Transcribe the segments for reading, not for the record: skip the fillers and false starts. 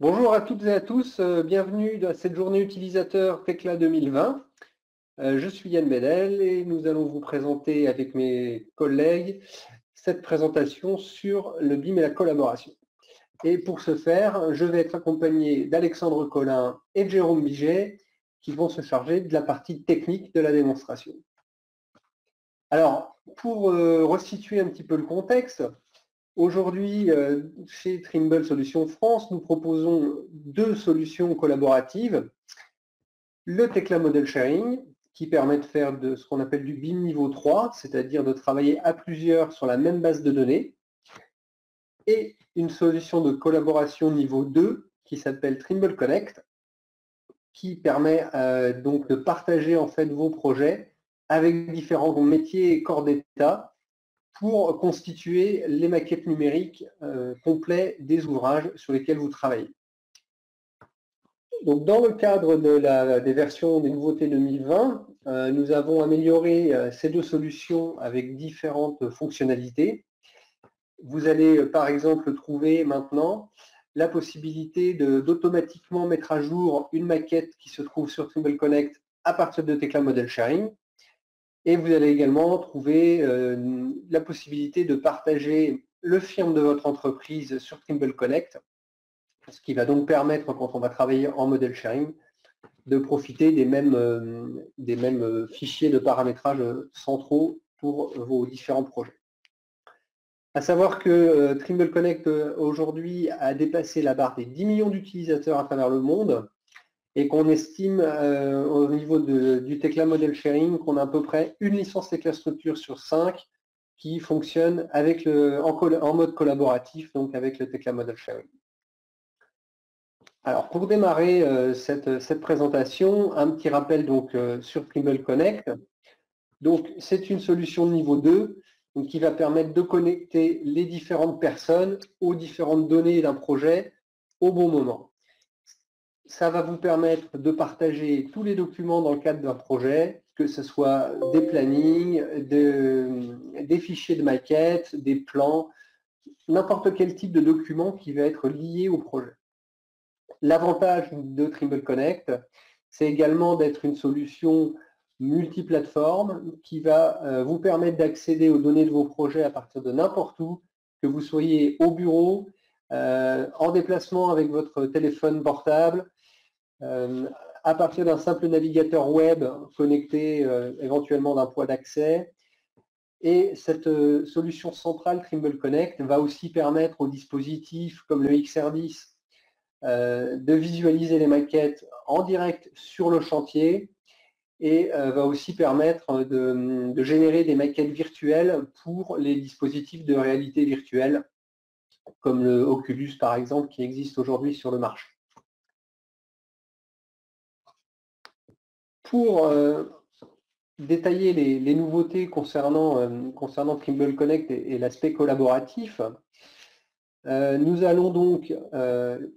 Bonjour à toutes et à tous, bienvenue dans cette journée utilisateur Tecla 2020. Je suis Yann Bedel et nous allons vous présenter avec mes collègues cette présentation sur le BIM et la collaboration. Et pour ce faire, je vais être accompagné d'Alexandre Collin et de Jérôme Biget qui vont se charger de la partie technique de la démonstration. Alors, pour resituer un petit peu le contexte, aujourd'hui, chez Trimble Solutions France, nous proposons deux solutions collaboratives. Le Tecla Model Sharing, qui permet de faire de ce qu'on appelle du BIM niveau 3, c'est-à-dire de travailler à plusieurs sur la même base de données, et une solution de collaboration niveau 2, qui s'appelle Trimble Connect, qui permet donc de partager en fait vos projets avec différents métiers et corps d'état, pour constituer les maquettes numériques complets des ouvrages sur lesquels vous travaillez. Donc, dans le cadre des versions des nouveautés 2020, nous avons amélioré ces deux solutions avec différentes fonctionnalités. Vous allez par exemple trouver maintenant la possibilité d'automatiquement mettre à jour une maquette qui se trouve sur Trimble Connect à partir de Tecla Model Sharing. Et vous allez également trouver la possibilité de partager le firme de votre entreprise sur Trimble Connect, ce qui va donc permettre, quand on va travailler en model sharing, de profiter des mêmes fichiers de paramétrage centraux pour vos différents projets. À savoir que Trimble Connect aujourd'hui a dépassé la barre des 10 millions d'utilisateurs à travers le monde, et qu'on estime au niveau du Tecla Model Sharing qu'on a à peu près une licence Tecla Structure sur 5 qui fonctionne avec en mode collaboratif, donc avec le Tecla Model Sharing. Alors, pour démarrer cette présentation, un petit rappel donc, sur Trimble Connect. Donc, c'est une solution de niveau 2 donc, qui va permettre de connecter les différentes personnes aux différentes données d'un projet au bon moment. Ça va vous permettre de partager tous les documents dans le cadre d'un projet, que ce soit des plannings, des fichiers de maquettes, des plans, n'importe quel type de document qui va être lié au projet. L'avantage de Trimble Connect, c'est également d'être une solution multiplateforme qui va vous permettre d'accéder aux données de vos projets à partir de n'importe où, que vous soyez au bureau, en déplacement avec votre téléphone portable, à partir d'un simple navigateur web connecté éventuellement d'un point d'accès. Et cette solution centrale Trimble Connect va aussi permettre aux dispositifs comme le XR10 de visualiser les maquettes en direct sur le chantier et va aussi permettre de générer des maquettes virtuelles pour les dispositifs de réalité virtuelle comme le Oculus par exemple qui existe aujourd'hui sur le marché. Pour détailler les nouveautés concernant Trimble Connect et l'aspect collaboratif, nous allons donc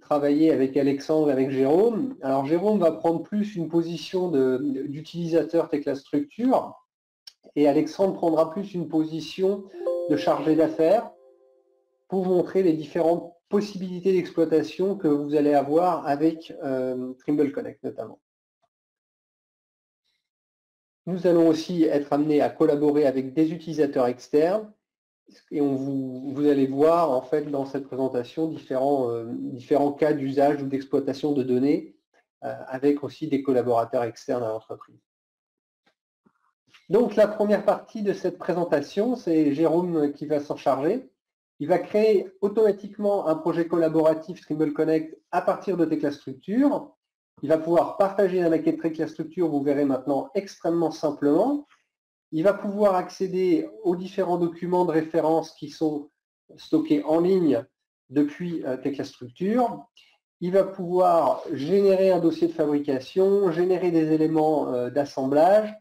travailler avec Alexandre et avec Jérôme. Alors Jérôme va prendre plus une position d'utilisateur Tecla Structure et Alexandre prendra plus une position de chargé d'affaires pour montrer les différentes possibilités d'exploitation que vous allez avoir avec Trimble Connect notamment. Nous allons aussi être amenés à collaborer avec des utilisateurs externes et vous allez voir en fait dans cette présentation différents cas d'usage ou d'exploitation de données avec aussi des collaborateurs externes à l'entreprise. Donc la première partie de cette présentation, c'est Jérôme qui va s'en charger. Il va créer automatiquement un projet collaboratif Trimble Connect à partir de Tecla Structure. Il va pouvoir partager la maquette Tecla Structure, vous verrez maintenant extrêmement simplement. Il va pouvoir accéder aux différents documents de référence qui sont stockés en ligne depuis Tecla Structure. Il va pouvoir générer un dossier de fabrication, générer des éléments d'assemblage,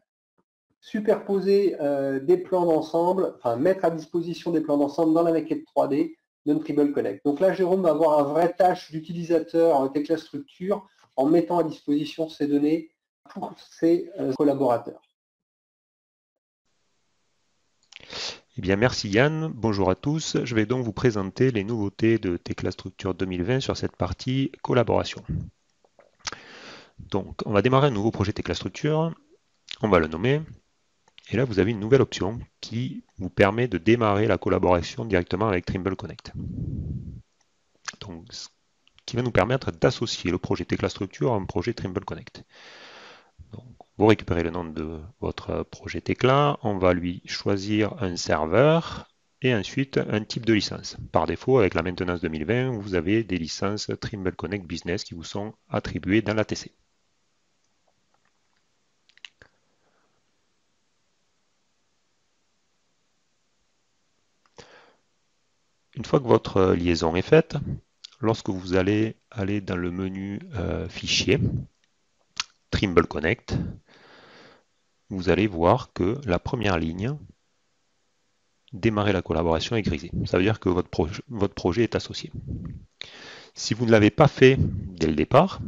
superposer des plans d'ensemble, enfin mettre à disposition des plans d'ensemble dans la maquette 3D de Trimble Connect. Donc là, Jérôme va avoir un vrai tâche d'utilisateur Tecla Structure en mettant à disposition ces données pour ses collaborateurs. Eh bien, merci Yann, bonjour à tous. Je vais donc vous présenter les nouveautés de Tecla Structure 2020 sur cette partie collaboration. Donc, on va démarrer un nouveau projet Tecla Structure, on va le nommer, et là vous avez une nouvelle option qui vous permet de démarrer la collaboration directement avec Trimble Connect. Donc, ce qui va nous permettre d'associer le projet Tecla Structure à un projet Trimble Connect. Donc, vous récupérez le nom de votre projet Tecla, on va lui choisir un serveur et ensuite un type de licence. Par défaut, avec la maintenance 2020, vous avez des licences Trimble Connect Business qui vous sont attribuées dans l'ATC. Une fois que votre liaison est faite, lorsque vous allez aller dans le menu Fichier, Trimble Connect, vous allez voir que la première ligne, démarrer la collaboration, est grisée. Ça veut dire que votre projet est associé. Si vous ne l'avez pas fait dès le départ,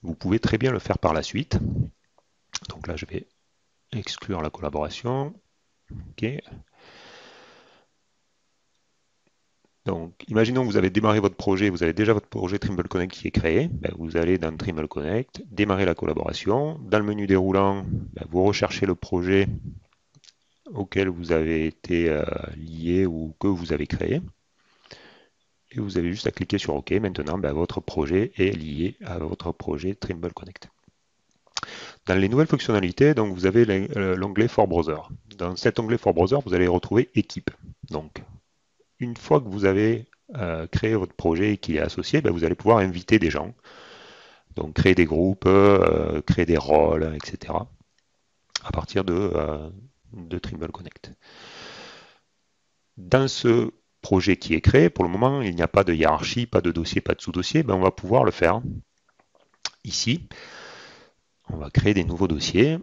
vous pouvez très bien le faire par la suite. Donc là, je vais exclure la collaboration. OK. Donc, imaginons que vous avez démarré votre projet, vous avez déjà votre projet Trimble Connect qui est créé. Ben, vous allez dans Trimble Connect, démarrer la collaboration. Dans le menu déroulant, ben, vous recherchez le projet auquel vous avez été lié ou que vous avez créé. Et vous avez juste à cliquer sur OK. Maintenant, ben, votre projet est lié à votre projet Trimble Connect. Dans les nouvelles fonctionnalités, donc, vous avez l'onglet For Browser. Dans cet onglet For Browser, vous allez retrouver Équipe. Donc, une fois que vous avez créé votre projet et qu'il est associé, ben, vous allez pouvoir inviter des gens. Donc, créer des groupes, créer des rôles, etc. à partir de Trimble Connect. Dans ce projet qui est créé, pour le moment, il n'y a pas de hiérarchie, pas de dossier, pas de sous-dossier. Ben, on va pouvoir le faire ici. On va créer des nouveaux dossiers.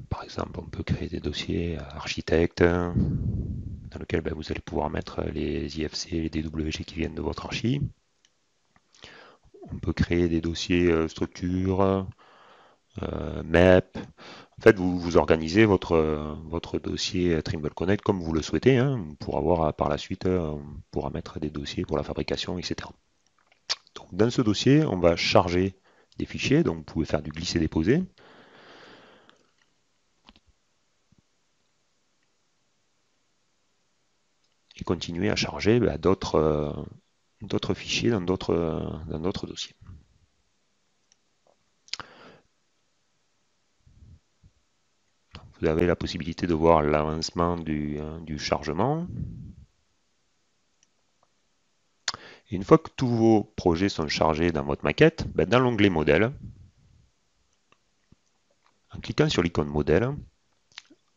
Par exemple, on peut créer des dossiers architectes dans lesquels ben, vous allez pouvoir mettre les IFC et les DWG qui viennent de votre archi. On peut créer des dossiers structure, MEP. En fait, vous organisez votre dossier Trimble Connect comme vous le souhaitez, hein, pour avoir par la suite, on pourra mettre des dossiers pour la fabrication, etc. Donc, dans ce dossier, on va charger des fichiers, donc vous pouvez faire du glisser-déposer. Et continuer à charger bah, d'autres fichiers dans d'autres dossiers. Vous avez la possibilité de voir l'avancement du chargement. Et une fois que tous vos projets sont chargés dans votre maquette, ben dans l'onglet modèle, en cliquant sur l'icône modèle,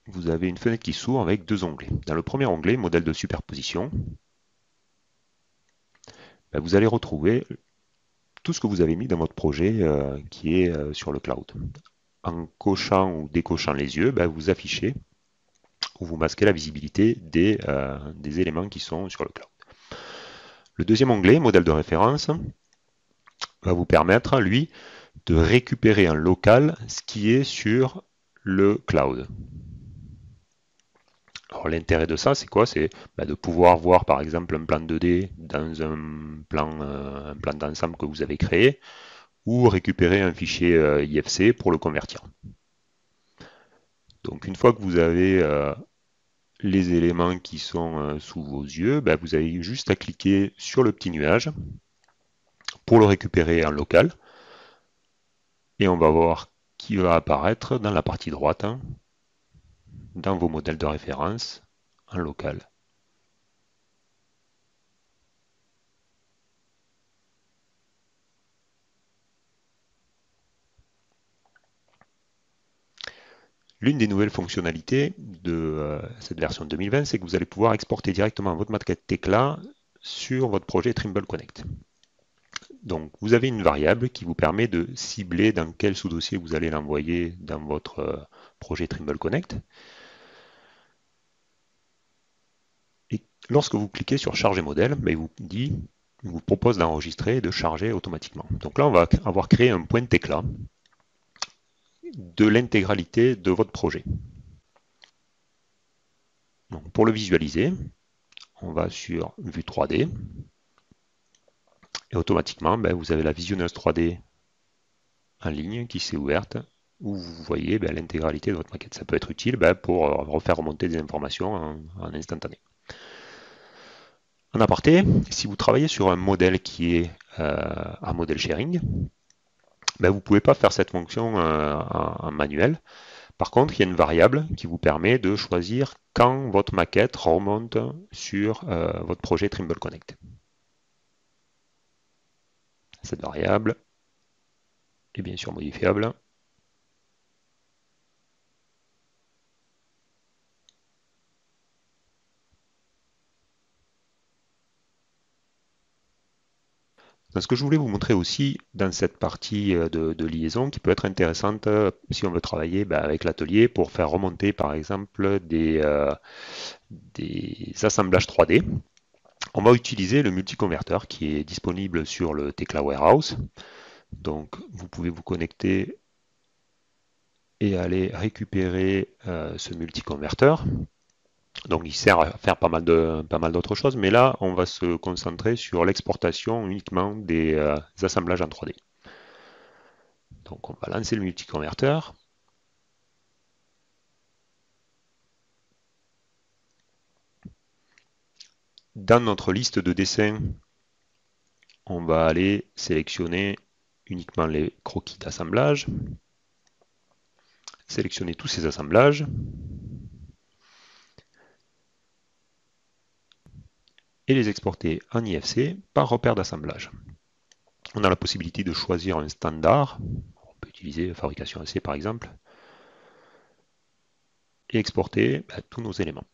vous avez une fenêtre qui s'ouvre avec deux onglets. Dans le premier onglet, modèle de superposition, ben vous allez retrouver tout ce que vous avez mis dans votre projet qui est sur le cloud. En cochant ou décochant les yeux, ben vous affichez ou vous masquez la visibilité des éléments qui sont sur le cloud. Le deuxième onglet, modèle de référence, va vous permettre, lui, de récupérer en local ce qui est sur le cloud. Alors l'intérêt de ça, c'est quoi? C'est de pouvoir voir par exemple un plan 2D dans un plan d'ensemble que vous avez créé, ou récupérer un fichier IFC pour le convertir. Donc une fois que vous avez les éléments qui sont sous vos yeux, vous avez juste à cliquer sur le petit nuage pour le récupérer en local. Et on va voir qui va apparaître dans la partie droite, hein, dans vos modèles de référence en local. L'une des nouvelles fonctionnalités de cette version 2020, c'est que vous allez pouvoir exporter directement votre maquette Tecla sur votre projet Trimble Connect. Donc, vous avez une variable qui vous permet de cibler dans quel sous-dossier vous allez l'envoyer dans votre projet Trimble Connect. Et lorsque vous cliquez sur Charger modèle, il vous propose d'enregistrer et de charger automatiquement. Donc là, on va avoir créé un point Tecla de l'intégralité de votre projet. Donc, pour le visualiser, on va sur vue 3D et automatiquement, vous avez la visionneuse 3D en ligne qui s'est ouverte où vous voyez l'intégralité de votre maquette. Ça peut être utile pour refaire remonter des informations en instantané. En aparté, si vous travaillez sur un modèle qui est un modèle sharing, vous ne pouvez pas faire cette fonction en manuel. Par contre, il y a une variable qui vous permet de choisir quand votre maquette remonte sur votre projet Trimble Connect. Cette variable est bien sûr modifiable. Donc, ce que je voulais vous montrer aussi dans cette partie de liaison qui peut être intéressante si on veut travailler avec l'atelier pour faire remonter par exemple des assemblages 3D. On va utiliser le multiconverteur qui est disponible sur le Tekla Warehouse. Donc vous pouvez vous connecter et aller récupérer ce multiconverteur. Donc il sert à faire pas mal d'autres choses, mais là on va se concentrer sur l'exportation uniquement des assemblages en 3D. Donc on va lancer le multiconverteur. Dans notre liste de dessins, on va aller sélectionner uniquement les croquis d'assemblage, sélectionner tous ces assemblages, et les exporter en IFC par repère d'assemblage. On a la possibilité de choisir un standard, on peut utiliser fabrication AC par exemple, et exporter tous nos éléments.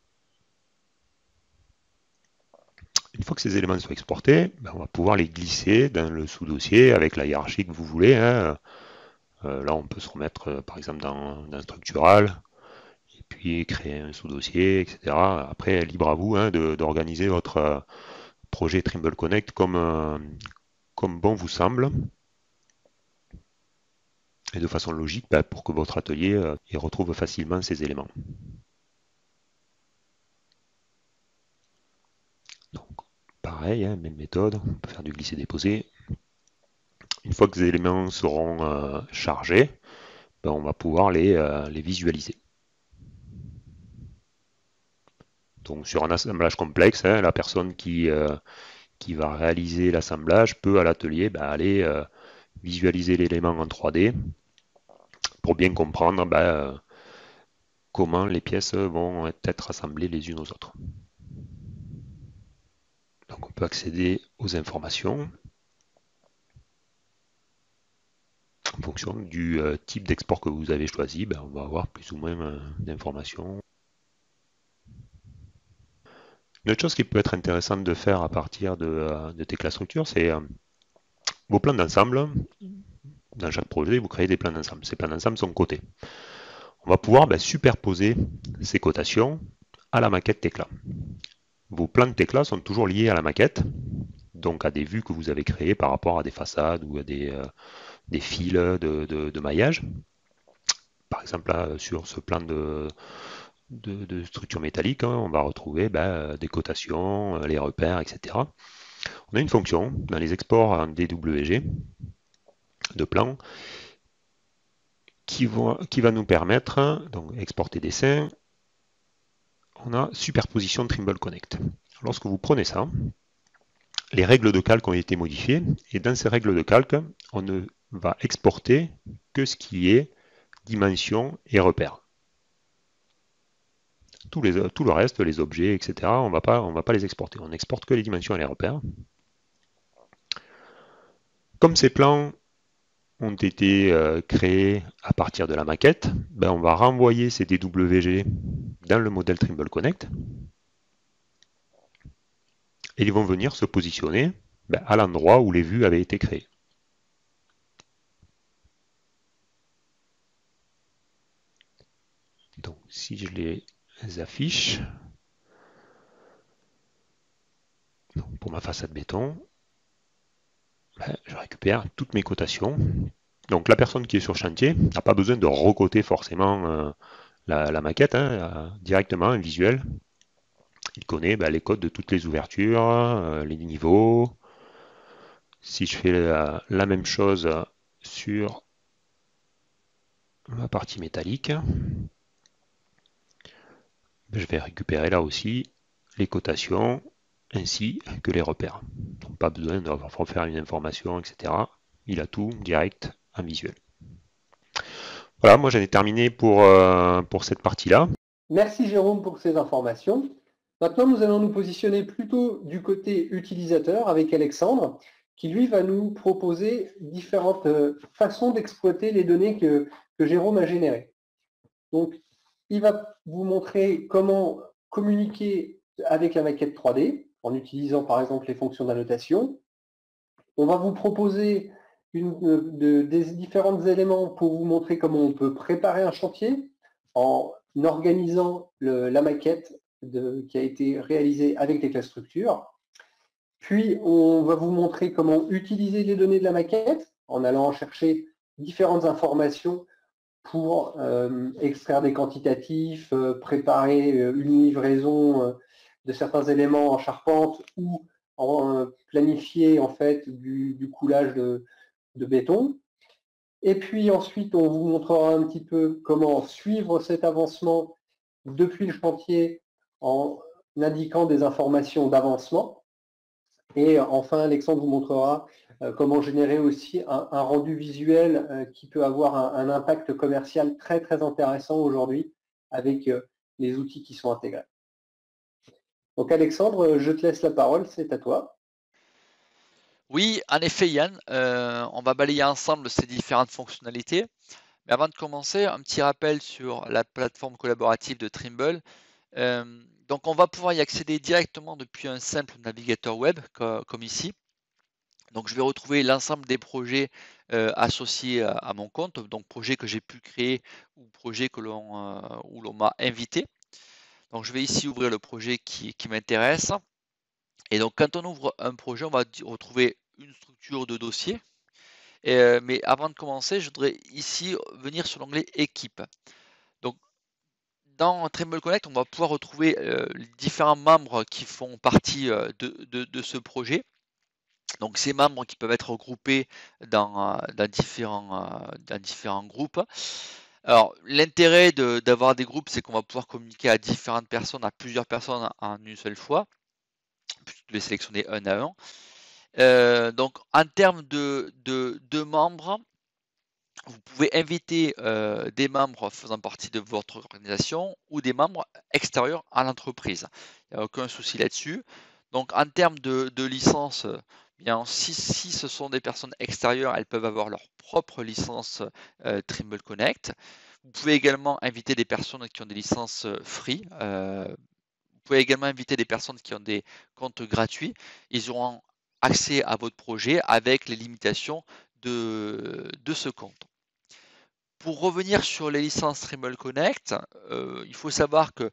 Une fois que ces éléments sont exportés, on va pouvoir les glisser dans le sous-dossier avec la hiérarchie que vous voulez. Là, on peut se remettre par exemple dans structural, et puis créer un sous-dossier, etc. Après, libre à vous d'organiser votre projet Trimble Connect comme bon vous semble, et de façon logique pour que votre atelier y retrouve facilement ces éléments. Donc, pareil, même méthode, on peut faire du glisser-déposer. Une fois que les éléments seront chargés, on va pouvoir les visualiser. Donc sur un assemblage complexe, la personne qui va réaliser l'assemblage peut à l'atelier aller visualiser l'élément en 3D pour bien comprendre comment les pièces vont être assemblées les unes aux autres. Donc on peut accéder aux informations en fonction du type d'export que vous avez choisi. On va avoir plus ou moins d'informations. Une autre chose qui peut être intéressante de faire à partir de Tekla Structure, c'est vos plans d'ensemble. Dans chaque projet, vous créez des plans d'ensemble. Ces plans d'ensemble sont cotés. On va pouvoir superposer ces cotations à la maquette Tekla. Vos plans de Tekla sont toujours liés à la maquette, donc à des vues que vous avez créées par rapport à des façades ou à des fils de maillage. Par exemple, là, sur ce plan de structure métallique, on va retrouver des cotations, les repères, etc. On a une fonction dans les exports en DWG de plans qui va nous permettre, donc exporter dessin, on a superposition Trimble Connect. Lorsque vous prenez ça, les règles de calque ont été modifiées, et dans ces règles de calque, on ne va exporter que ce qui est dimension et repère. Tout le reste, les objets, etc., on ne va pas les exporter. On n'exporte que les dimensions et les repères. Comme ces plans ont été créés à partir de la maquette, on va renvoyer ces DWG dans le modèle Trimble Connect. Et ils vont venir se positionner à l'endroit où les vues avaient été créées. Donc si je les affiche, donc pour ma façade béton, je récupère toutes mes cotations. Donc la personne qui est sur chantier n'a pas besoin de recoter forcément la maquette, directement un visuel. Il connaît les codes de toutes les ouvertures, les niveaux. Si je fais la même chose sur ma partie métallique, je vais récupérer là aussi les cotations ainsi que les repères. Donc pas besoin de refaire une information, etc. Il a tout direct en visuel. Voilà, moi j'en ai terminé pour cette partie-là. Merci Jérôme pour ces informations. Maintenant, nous allons nous positionner plutôt du côté utilisateur avec Alexandre, qui lui va nous proposer différentes façons d'exploiter les données que Jérôme a générées. Donc, il va vous montrer comment communiquer avec la maquette 3D en utilisant par exemple les fonctions d'annotation. On va vous proposer des différents éléments pour vous montrer comment on peut préparer un chantier en organisant la maquette qui a été réalisée avec des classes structures. Puis, on va vous montrer comment utiliser les données de la maquette en allant chercher différentes informations pour extraire des quantitatifs, préparer une livraison de certains éléments en charpente ou planifier en fait du coulage de béton. Et puis ensuite, on vous montrera un petit peu comment suivre cet avancement depuis le chantier en indiquant des informations d'avancement. Et enfin, Alexandre vous montrera comment générer aussi un rendu visuel qui peut avoir un impact commercial très très intéressant aujourd'hui avec les outils qui sont intégrés. Donc Alexandre, je te laisse la parole, c'est à toi. Oui, en effet, Yann, on va balayer ensemble ces différentes fonctionnalités. Mais avant de commencer, un petit rappel sur la plateforme collaborative de Trimble. Donc, on va pouvoir y accéder directement depuis un simple navigateur web, comme ici. Donc, je vais retrouver l'ensemble des projets associés à mon compte, donc projets que j'ai pu créer ou projets où l'on m'a invité. Donc, je vais ici ouvrir le projet qui m'intéresse. Et donc, quand on ouvre un projet, on va retrouver une structure de dossier. Mais avant de commencer, je voudrais ici venir sur l'onglet Équipe. Donc, dans Trimble Connect, on va pouvoir retrouver les différents membres qui font partie de ce projet. Donc, ces membres qui peuvent être regroupés dans différents groupes. Alors, l'intérêt d'avoir des groupes, c'est qu'on va pouvoir communiquer à différentes personnes, à plusieurs personnes en une seule fois, plutôt que de les sélectionner un à un. Donc, en termes de membres, vous pouvez inviter des membres faisant partie de votre organisation ou des membres extérieurs à l'entreprise. Il n'y a aucun souci là-dessus. Donc, en termes de licence, bien, si ce sont des personnes extérieures, elles peuvent avoir leur propre licence Trimble Connect. Vous pouvez également inviter des personnes qui ont des licences free. Vous pouvez également inviter des personnes qui ont des comptes gratuits. Ils auront accès à votre projet avec les limitations de ce compte. Pour revenir sur les licences Trimble Connect, il faut savoir que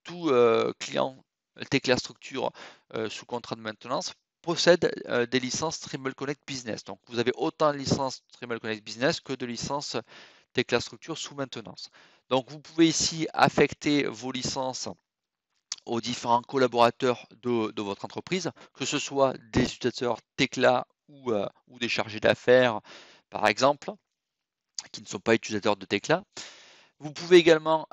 tout client Tecla Structure sous contrat de maintenance possède des licences Trimble Connect Business. Donc vous avez autant de licences Trimble Connect Business que de licences Tecla Structure sous maintenance. Donc vous pouvez ici affecter vos licences aux différents collaborateurs de votre entreprise, que ce soit des utilisateurs Tecla ou des chargés d'affaires, par exemple, qui ne sont pas utilisateurs de Tecla. Vous pouvez également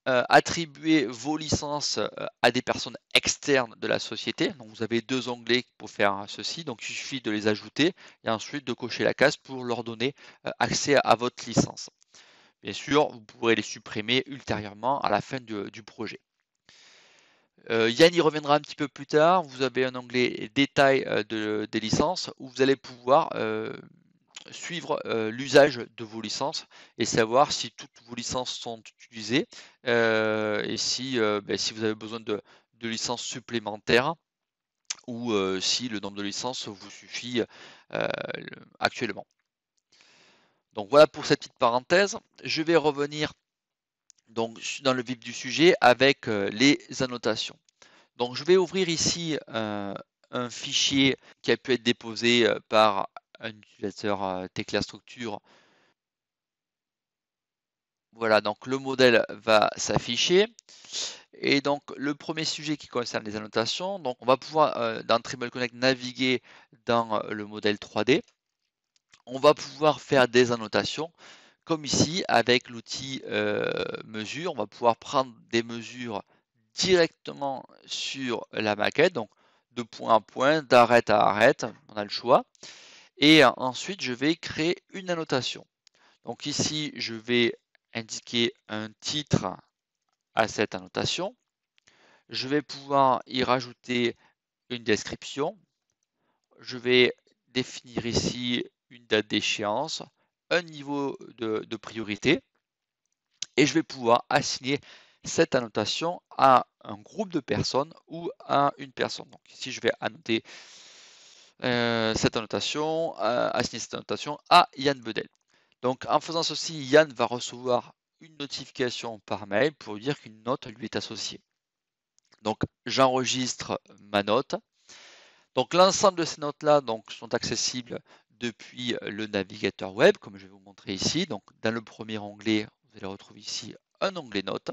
attribuer vos licences à des personnes externes de la société. Donc vous avez deux onglets pour faire ceci. Donc il suffit de les ajouter et ensuite de cocher la case pour leur donner accès à votre licence. Bien sûr, vous pourrez les supprimer ultérieurement à la fin du projet. Yann y reviendra un petit peu plus tard. Vous avez un onglet détail des licences où vous allez pouvoir suivre l'usage de vos licences et savoir si toutes vos licences sont utilisées et si vous avez besoin de licences supplémentaires ou si le nombre de licences vous suffit actuellement. Donc voilà pour cette petite parenthèse. Je vais revenir donc dans le vif du sujet avec les annotations. Donc je vais ouvrir ici un fichier qui a pu être déposé par un utilisateur Tecla Structure. Voilà, donc le modèle va s'afficher. Et donc, le premier sujet qui concerne les annotations, donc on va pouvoir dans Trimble Connect naviguer dans le modèle 3D. On va pouvoir faire des annotations, comme ici avec l'outil mesure. On va pouvoir prendre des mesures directement sur la maquette, donc de point à point, d'arête à arête, on a le choix. Et ensuite, je vais créer une annotation. Donc ici, je vais indiquer un titre à cette annotation. Je vais pouvoir y rajouter une description. Je vais définir ici une date d'échéance, un niveau de priorité et je vais pouvoir assigner cette annotation à un groupe de personnes ou à une personne. Donc ici, je vais annoter cette annotation, assigner cette annotation à Yann Bedel. Donc en faisant ceci, Yann va recevoir une notification par mail pour lui dire qu'une note lui est associée. Donc j'enregistre ma note. Donc l'ensemble de ces notes-là sont accessibles depuis le navigateur web, comme je vais vous montrer ici. Donc dans le premier onglet, vous allez retrouver ici un onglet notes.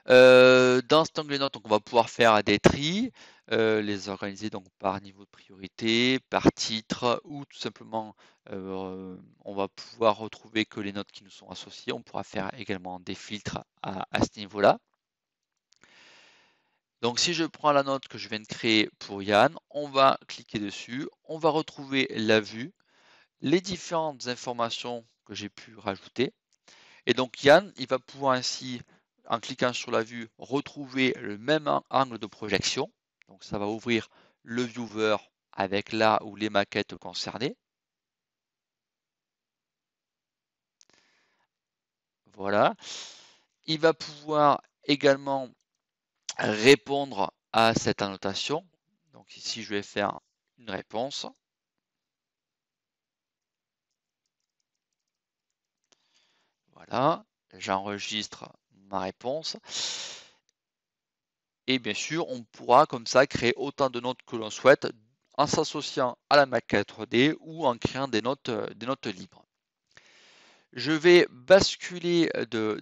Dans cet onglet notes, on va pouvoir faire des tris, les organiser donc par niveau de priorité, par titre, ou tout simplement on va pouvoir retrouver que les notes qui nous sont associées. On pourra faire également des filtres à ce niveau-là. Donc si je prends la note que je viens de créer pour Yann, on va cliquer dessus, on va retrouver la vue, les différentes informations que j'ai pu rajouter. Et donc Yann, il va pouvoir ainsi, en cliquant sur la vue, retrouver le même angle de projection. Donc ça va ouvrir le viewer avec là ou les maquettes concernées. Voilà. Il va pouvoir également répondre à cette annotation. Donc ici, je vais faire une réponse. Voilà, j'enregistre ma réponse. Et bien sûr, on pourra comme ça créer autant de notes que l'on souhaite en s'associant à la maquette 3D ou en créant des notes libres. Je vais basculer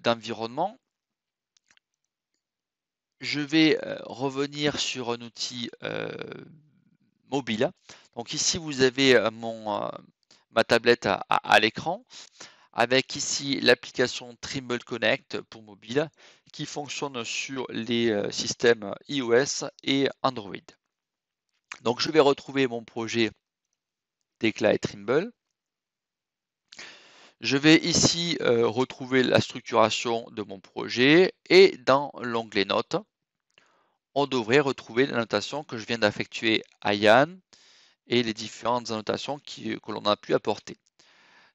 d'environnement. Je vais revenir sur un outil mobile. Donc ici, vous avez ma tablette à l'écran, avec ici l'application Trimble Connect pour mobile qui fonctionne sur les systèmes iOS et Android. Donc je vais retrouver mon projet Tekla et Trimble. Je vais ici retrouver la structuration de mon projet et dans l'onglet Notes, on devrait retrouver l'annotation que je viens d'affectuer à Yann et les différentes annotations que l'on a pu apporter.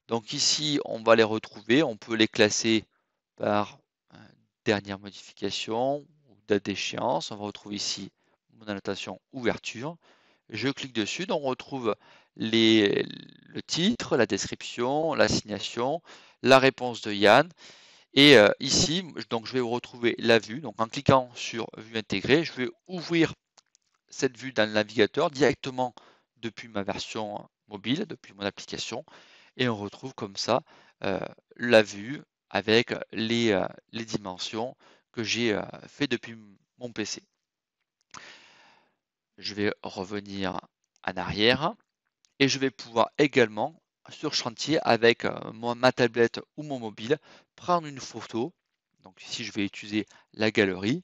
Donc ici, on va les retrouver, on peut les classer par dernière modification ou date d'échéance. On va retrouver ici mon annotation ouverture. Je clique dessus, donc on retrouve le titre, la description, l'assignation, la réponse de Yann. Et ici, donc je vais retrouver la vue. Donc en cliquant sur vue intégrée, je vais ouvrir cette vue dans le navigateur directement depuis ma version mobile, depuis mon application. Et on retrouve comme ça la vue avec les dimensions que j'ai fait depuis mon PC. Je vais revenir en arrière et je vais pouvoir également sur chantier avec ma tablette ou mon mobile prendre une photo. Donc ici je vais utiliser la galerie,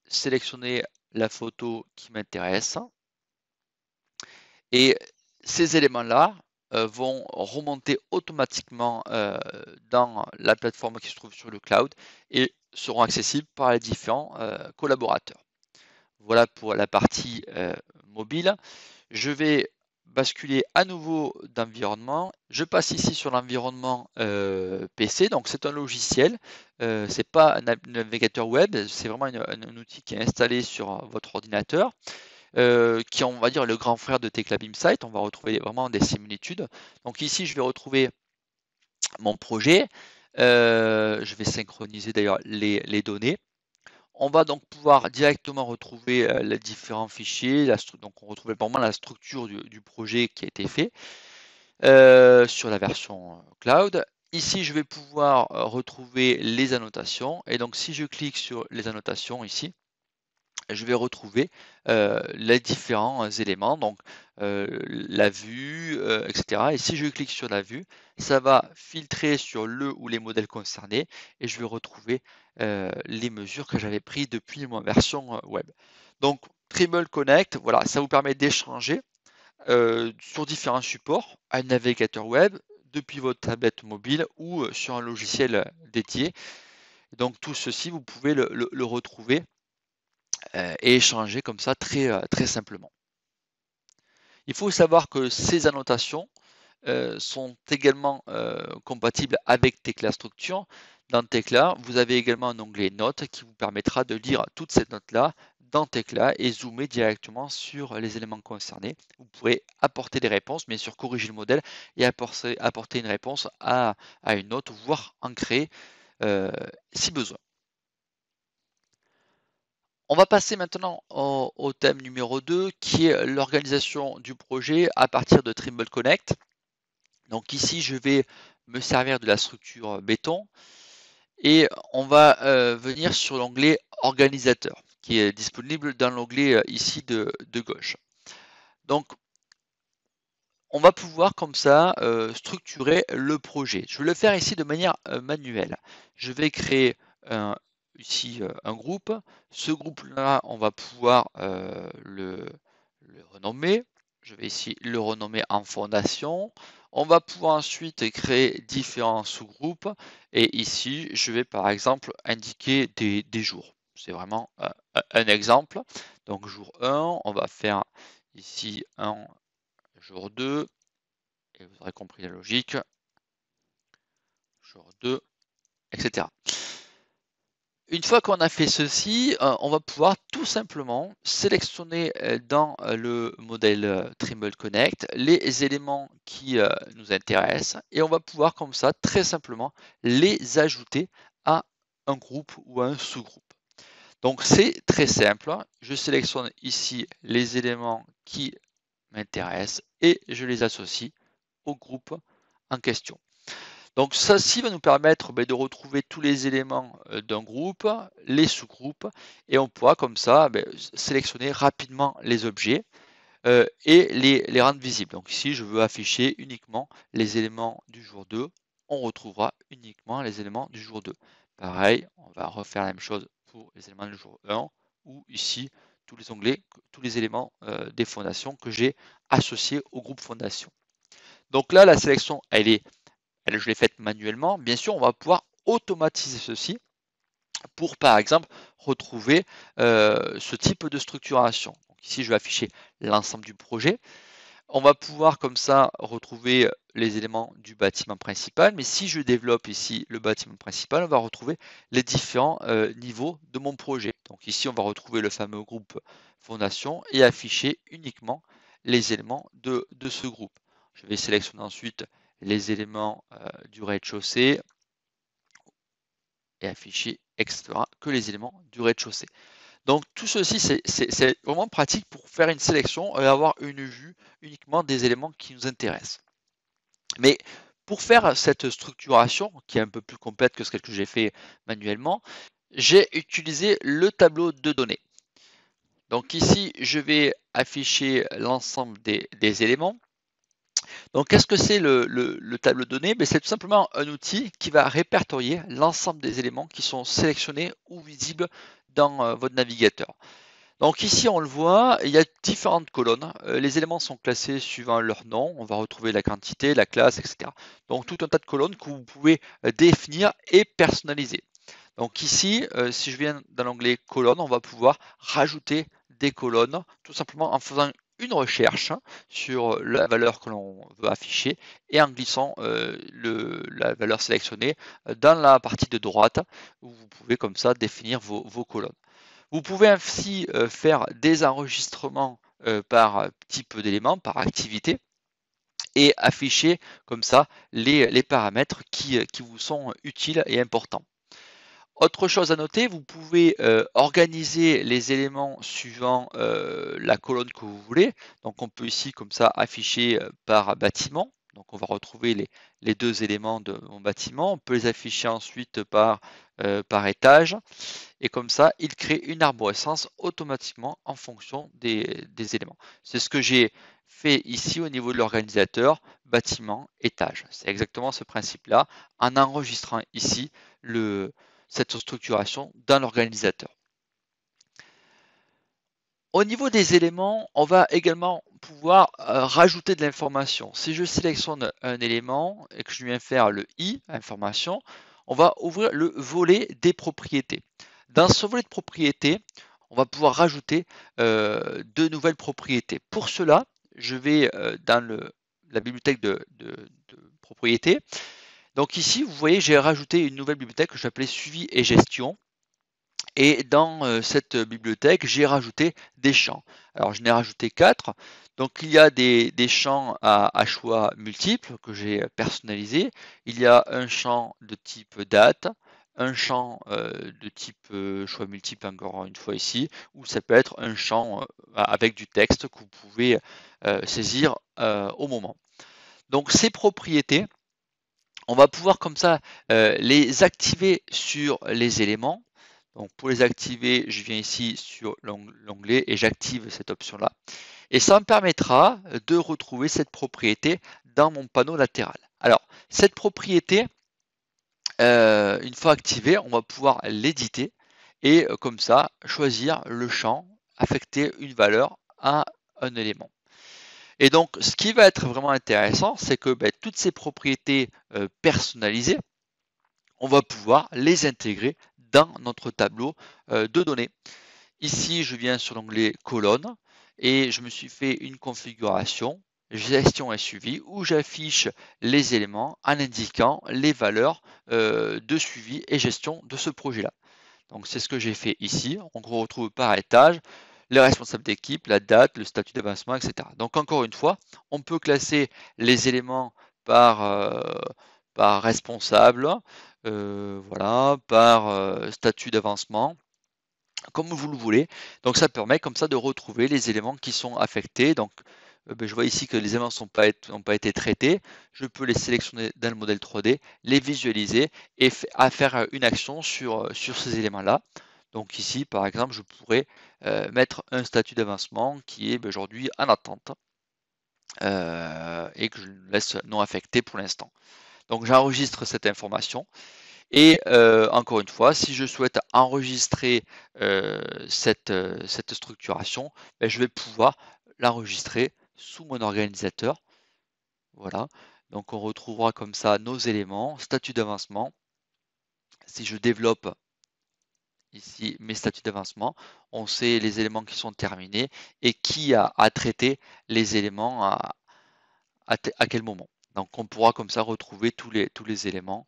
sélectionner la photo qui m'intéresse et ces éléments-là vont remonter automatiquement dans la plateforme qui se trouve sur le cloud et seront accessibles par les différents collaborateurs. Voilà pour la partie mobile. Je vais basculer à nouveau d'environnement. Je passe ici sur l'environnement PC. Donc c'est un logiciel, c'est pas un navigateur web, c'est vraiment un outil qui est installé sur votre ordinateur. Qui est, on va dire, le grand frère de Tekla BIMsite. On va retrouver vraiment des similitudes. Donc ici, je vais retrouver mon projet. Je vais synchroniser d'ailleurs les données. On va donc pouvoir directement retrouver les différents fichiers. Donc on retrouve vraiment la structure du projet qui a été fait sur la version cloud. Ici, je vais pouvoir retrouver les annotations. Et donc, si je clique sur les annotations ici, je vais retrouver les différents éléments, donc la vue, etc. Et si je clique sur la vue, ça va filtrer sur le ou les modèles concernés et je vais retrouver les mesures que j'avais prises depuis ma version web. Donc, Trimble Connect, voilà, ça vous permet d'échanger sur différents supports, un navigateur web, depuis votre tablette mobile ou sur un logiciel dédié. Donc tout ceci, vous pouvez le retrouver et échanger comme ça très simplement. Il faut savoir que ces annotations sont également compatibles avec Tekla Structure. Dans Tekla, vous avez également un onglet Notes qui vous permettra de lire toutes ces notes-là dans Tekla et zoomer directement sur les éléments concernés. Vous pourrez apporter des réponses, bien sûr corriger le modèle et apporter une réponse à une note, voire en créer si besoin. On va passer maintenant au thème numéro 2 qui est l'organisation du projet à partir de Trimble Connect. Donc ici, je vais me servir de la structure béton et on va venir sur l'onglet organisateur qui est disponible dans l'onglet ici de gauche. Donc on va pouvoir comme ça structurer le projet. Je vais le faire ici de manière manuelle. Je vais créer ici un groupe. Ce groupe-là, on va pouvoir le renommer. Je vais ici le renommer en fondation. On va pouvoir ensuite créer différents sous-groupes. Et ici, je vais par exemple indiquer des jours. C'est vraiment un exemple. Donc jour 1, on va faire ici un jour 2. Et vous aurez compris la logique. Jour 2, etc. Une fois qu'on a fait ceci, on va pouvoir tout simplement sélectionner dans le modèle Trimble Connect les éléments qui nous intéressent et on va pouvoir comme ça très simplement les ajouter à un groupe ou à un sous-groupe. Donc c'est très simple, je sélectionne ici les éléments qui m'intéressent et je les associe au groupe en question. Donc ceci va nous permettre de retrouver tous les éléments d'un groupe, les sous-groupes, et on pourra comme ça sélectionner rapidement les objets et les rendre visibles. Donc ici, je veux afficher uniquement les éléments du jour 2. On retrouvera uniquement les éléments du jour 2. Pareil, on va refaire la même chose pour les éléments du jour 1, ou ici, tous les onglets, tous les éléments des fondations que j'ai associés au groupe fondation. Donc là, la sélection, je l'ai faite manuellement. Bien sûr, on va pouvoir automatiser ceci pour, par exemple, retrouver ce type de structuration. Donc ici, je vais afficher l'ensemble du projet. On va pouvoir comme ça retrouver les éléments du bâtiment principal. Mais si je développe ici le bâtiment principal, on va retrouver les différents niveaux de mon projet. Donc ici, on va retrouver le fameux groupe fondation et afficher uniquement les éléments de ce groupe. Je vais sélectionner ensuite les éléments du rez-de-chaussée et afficher, etc., que les éléments du rez-de-chaussée. Donc tout ceci, c'est vraiment pratique pour faire une sélection et avoir une vue uniquement des éléments qui nous intéressent. Mais pour faire cette structuration, qui est un peu plus complète que ce que j'ai fait manuellement, j'ai utilisé le tableau de données. Donc ici, je vais afficher l'ensemble des éléments. Donc, qu'est-ce que c'est le tableau de données? C'est tout simplement un outil qui va répertorier l'ensemble des éléments qui sont sélectionnés ou visibles dans votre navigateur. Donc ici, on le voit, il y a différentes colonnes. Les éléments sont classés suivant leur nom. On va retrouver la quantité, la classe, etc. Donc tout un tas de colonnes que vous pouvez définir et personnaliser. Donc ici, si je viens dans l'onglet colonnes, on va pouvoir rajouter des colonnes tout simplement en faisant une recherche sur la valeur que l'on veut afficher et en glissant la valeur sélectionnée dans la partie de droite où vous pouvez comme ça définir vos colonnes. Vous pouvez ainsi faire des enregistrements par type d'éléments, par activité et afficher comme ça les paramètres qui vous sont utiles et importants. Autre chose à noter, vous pouvez organiser les éléments suivant la colonne que vous voulez. Donc on peut ici comme ça afficher par bâtiment. Donc on va retrouver les deux éléments de mon bâtiment. On peut les afficher ensuite par étage. Et comme ça, il crée une arborescence automatiquement en fonction des éléments. C'est ce que j'ai fait ici au niveau de l'organisateur, bâtiment, étage. C'est exactement ce principe-là, en enregistrant ici cette structuration dans l'organisateur. Au niveau des éléments, on va également pouvoir rajouter de l'information. Si je sélectionne un élément et que je viens faire le i, information, on va ouvrir le volet des propriétés. Dans ce volet de propriétés, on va pouvoir rajouter de nouvelles propriétés. Pour cela, je vais dans la bibliothèque de propriétés. Donc ici, vous voyez, j'ai rajouté une nouvelle bibliothèque que je vais appeler suivi et gestion. Et dans cette bibliothèque, j'ai rajouté des champs. Alors, je n'ai rajouté 4. Donc, il y a des champs à choix multiples que j'ai personnalisés. Il y a un champ de type date, un champ de type choix multiple, encore une fois ici, ou ça peut être un champ avec du texte que vous pouvez saisir au moment. Donc, ces propriétés, on va pouvoir comme ça les activer sur les éléments. Donc pour les activer, je viens ici sur l'onglet et j'active cette option-là. Et ça me permettra de retrouver cette propriété dans mon panneau latéral. Alors, cette propriété, une fois activée, on va pouvoir l'éditer et comme ça, choisir le champ, affecter une valeur à un élément. Et donc, ce qui va être vraiment intéressant, c'est que toutes ces propriétés personnalisées, on va pouvoir les intégrer dans notre tableau de données. Ici, je viens sur l'onglet colonne et je me suis fait une configuration gestion et suivi où j'affiche les éléments en indiquant les valeurs de suivi et gestion de ce projet-là. Donc, c'est ce que j'ai fait ici. On retrouve par étage les responsables d'équipe, la date, le statut d'avancement, etc. Donc, encore une fois, on peut classer les éléments par responsable, voilà, par statut d'avancement, comme vous le voulez. Donc ça permet comme ça de retrouver les éléments qui sont affectés. Donc je vois ici que les éléments n'ont pas été traités. Je peux les sélectionner dans le modèle 3D, les visualiser et faire une action sur ces éléments-là. Donc ici, par exemple, je pourrais mettre un statut d'avancement qui est aujourd'hui en attente et que je laisse non affecté pour l'instant. Donc j'enregistre cette information et encore une fois, si je souhaite enregistrer cette structuration, je vais pouvoir l'enregistrer sous mon organisateur. Voilà, donc on retrouvera comme ça nos éléments, statut d'avancement. Si je développe ici mes statuts d'avancement, on sait les éléments qui sont terminés et qui a traité les éléments à quel moment. Donc on pourra comme ça retrouver tous les éléments.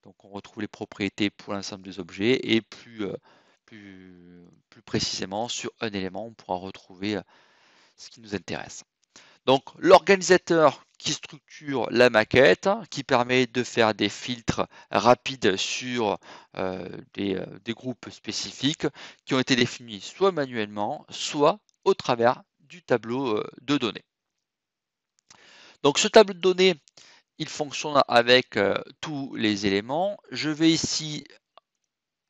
Donc on retrouve les propriétés pour l'ensemble des objets et plus précisément sur un élément, on pourra retrouver ce qui nous intéresse. Donc l'organisateur qui structure la maquette, qui permet de faire des filtres rapides sur des groupes spécifiques qui ont été définis soit manuellement, soit au travers du tableau de données. Donc ce tableau de données, il fonctionne avec tous les éléments. Je vais ici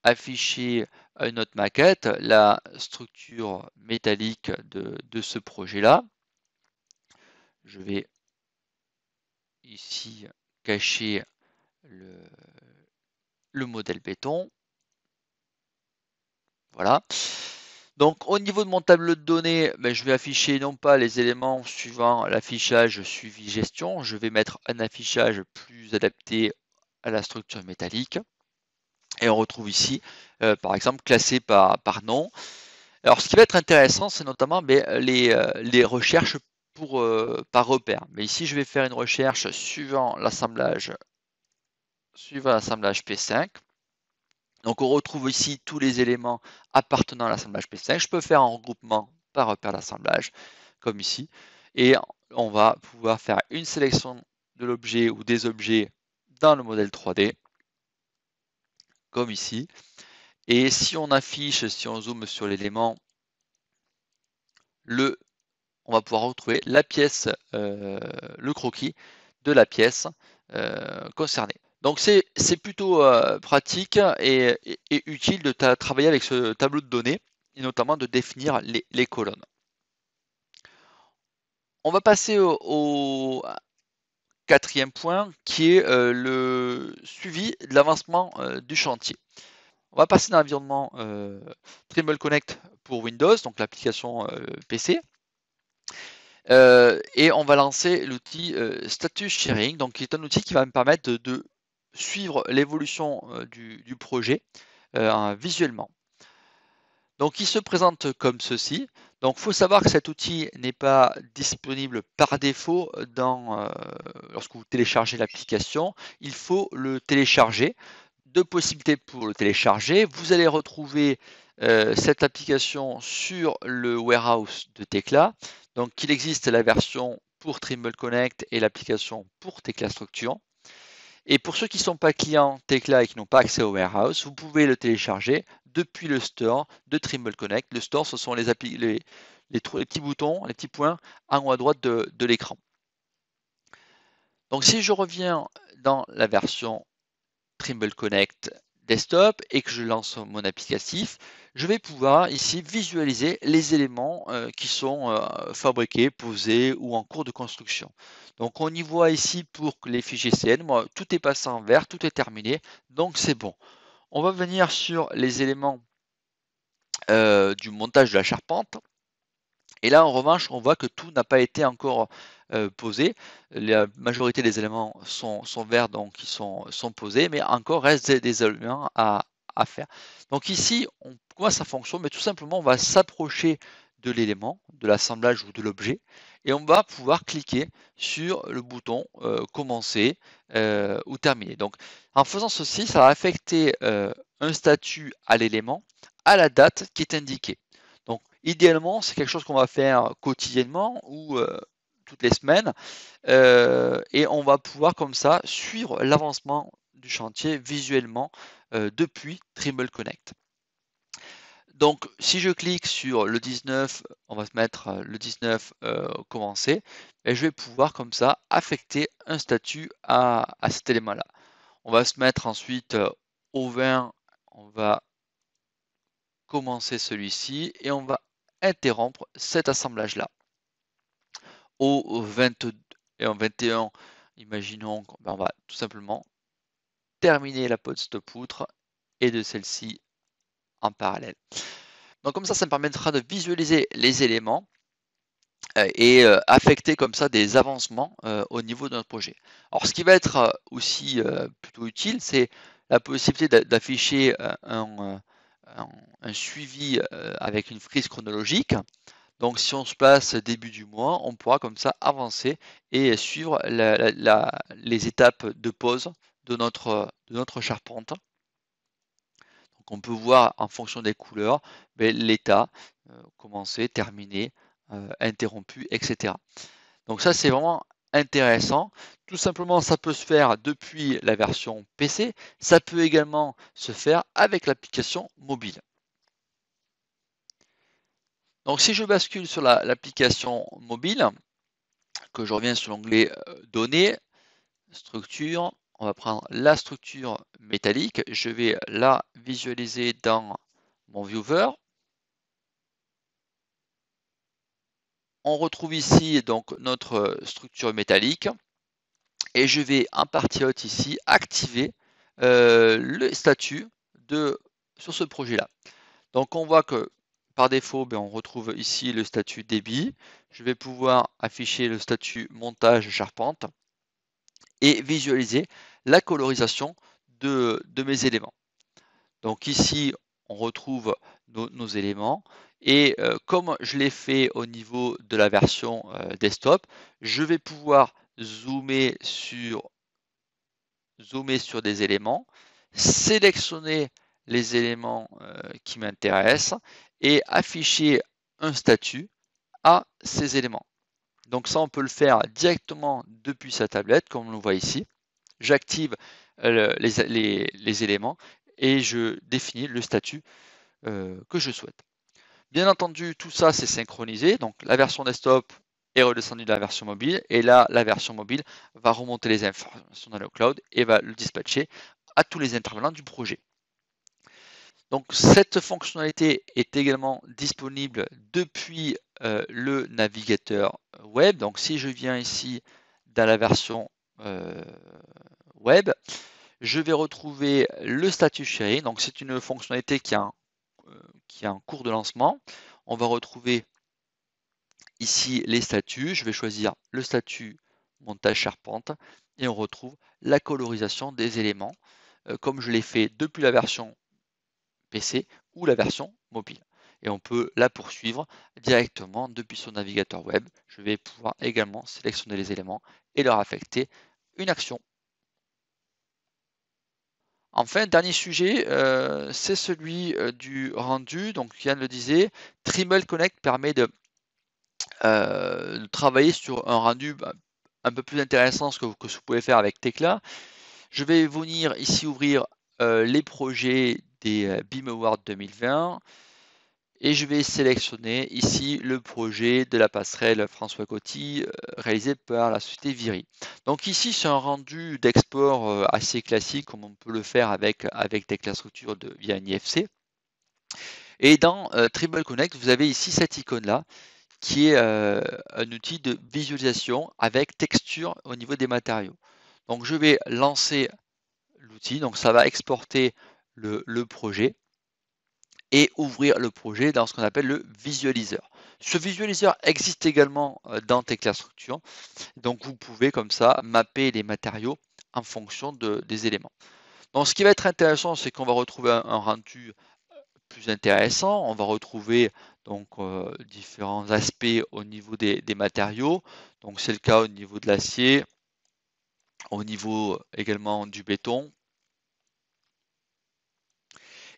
afficher une autre maquette, la structure métallique de ce projet-là. Je vais ici cacher le modèle béton. Voilà. Donc au niveau de mon tableau de données, je vais afficher non pas les éléments suivant l'affichage suivi gestion, je vais mettre un affichage plus adapté à la structure métallique. Et on retrouve ici, par exemple, classé par nom. Alors ce qui va être intéressant, c'est notamment les recherches par repère. Mais ici, je vais faire une recherche suivant l'assemblage P5. Donc on retrouve ici tous les éléments appartenant à l'assemblage P5. Je peux faire un regroupement par repère d'assemblage, comme ici. Et on va pouvoir faire une sélection de l'objet ou des objets dans le modèle 3D, comme ici. Et si on affiche, si on zoome sur l'élément, on va pouvoir retrouver la pièce, le croquis de la pièce concernée. Donc c'est plutôt pratique et utile de travailler avec ce tableau de données et notamment de définir les colonnes. On va passer au quatrième point qui est le suivi de l'avancement du chantier. On va passer dans l'environnement Trimble Connect pour Windows, donc l'application PC. Et on va lancer l'outil Status Sharing, donc qui est un outil qui va me permettre de suivre l'évolution du projet visuellement. Donc il se présente comme ceci. Donc il faut savoir que cet outil n'est pas disponible par défaut lorsque vous téléchargez l'application. Il faut le télécharger. Deux possibilités pour le télécharger. Vous allez retrouver cette application sur le warehouse de Tekla. Donc il existe la version pour Trimble Connect et l'application pour Tekla Structure. Et pour ceux qui ne sont pas clients Tekla et qui n'ont pas accès au warehouse, vous pouvez le télécharger depuis le store de Trimble Connect. Le store, ce sont les petits boutons, les petits points en haut à droite de l'écran. Donc si je reviens dans la version Trimble Connect Desktop et que je lance mon applicatif, je vais pouvoir ici visualiser les éléments qui sont fabriqués, posés ou en cours de construction. Donc on y voit ici pour les fichiers CN, moi, tout est passé en vert, tout est terminé, donc c'est bon. On va venir sur les éléments du montage de la charpente. Et là, en revanche, on voit que tout n'a pas été encore posé. La majorité des éléments sont verts, donc ils sont posés, mais encore reste des éléments à faire. Donc ici, comment ça fonctionne? Mais tout simplement, on va s'approcher de l'élément, de l'assemblage ou de l'objet, et on va pouvoir cliquer sur le bouton commencer ou terminer. Donc en faisant ceci, ça va affecter un statut à l'élément à la date qui est indiquée. Donc idéalement, c'est quelque chose qu'on va faire quotidiennement ou toutes les semaines et on va pouvoir comme ça suivre l'avancement du chantier visuellement depuis Trimble Connect. Donc si je clique sur le 19, on va se mettre le 19 commencer, et je vais pouvoir comme ça affecter un statut à cet élément-là. On va se mettre ensuite au 20, on va commencer celui-ci et on va interrompre cet assemblage-là. Au 22 et en 21, imaginons qu'on va tout simplement terminer la pose de poutre et de celle-ci en parallèle. Donc comme ça me permettra de visualiser les éléments et affecter comme ça des avancements au niveau de notre projet. Alors ce qui va être aussi plutôt utile, c'est la possibilité d'afficher un suivi avec une frise chronologique. Donc si on se place début du mois, on pourra comme ça avancer et suivre les étapes de pose de notre charpente. Donc on peut voir en fonction des couleurs l'état, commencer, terminer, interrompu, etc. Donc ça c'est vraiment intéressant. Tout simplement, ça peut se faire depuis la version PC. Ça peut également se faire avec l'application mobile. Donc si je bascule sur l'application mobile, que je reviens sur l'onglet données, structure, on va prendre la structure métallique. Je vais la visualiser dans mon viewer. On retrouve ici donc notre structure métallique et je vais en partie haute ici activer le statut sur ce projet-là. Donc on voit que par défaut, on retrouve ici le statut débit. Je vais pouvoir afficher le statut montage charpente et visualiser la colorisation de mes éléments. Donc ici, on retrouve nos éléments et comme je l'ai fait au niveau de la version desktop, je vais pouvoir zoomer sur des éléments, sélectionner les éléments qui m'intéressent et afficher un statut à ces éléments. Donc ça, on peut le faire directement depuis sa tablette, comme on le voit ici. J'active les éléments et je définis le statut que je souhaite. Bien entendu, tout ça, c'est synchronisé. Donc la version desktop est redescendu dans la version mobile. Et là, la version mobile va remonter les informations dans le cloud et va le dispatcher à tous les intervenants du projet. Donc cette fonctionnalité est également disponible depuis le navigateur web. Donc si je viens ici dans la version web, je vais retrouver le statut sharing. Donc c'est une fonctionnalité qui est en cours de lancement. On va retrouver ici les statuts. Je vais choisir le statut montage charpente et on retrouve la colorisation des éléments comme je l'ai fait depuis la version PC ou la version mobile. Et on peut la poursuivre directement depuis son navigateur web. Je vais pouvoir également sélectionner les éléments et leur affecter une action. Enfin, dernier sujet, c'est celui du rendu. Donc Yann le disait, Trimble Connect permet de travailler sur un rendu un peu plus intéressant que ce que vous pouvez faire avec Tekla. Je vais venir ici ouvrir les projets des BIM Awards 2020 et je vais sélectionner ici le projet de la passerelle François Coty réalisé par la société Viry. Donc ici c'est un rendu d'export assez classique comme on peut le faire avec Tekla Structure via un IFC. Et dans Trimble Connect, vous avez ici cette icône là qui est un outil de visualisation avec texture au niveau des matériaux. Donc je vais lancer l'outil, donc ça va exporter le projet et ouvrir le projet dans ce qu'on appelle le visualiseur. Ce visualiseur existe également dans Tekla Structure, donc vous pouvez comme ça mapper les matériaux en fonction des éléments. Donc ce qui va être intéressant, c'est qu'on va retrouver un rendu plus intéressant, on va retrouver donc différents aspects au niveau des matériaux, donc c'est le cas au niveau de l'acier, au niveau également du béton,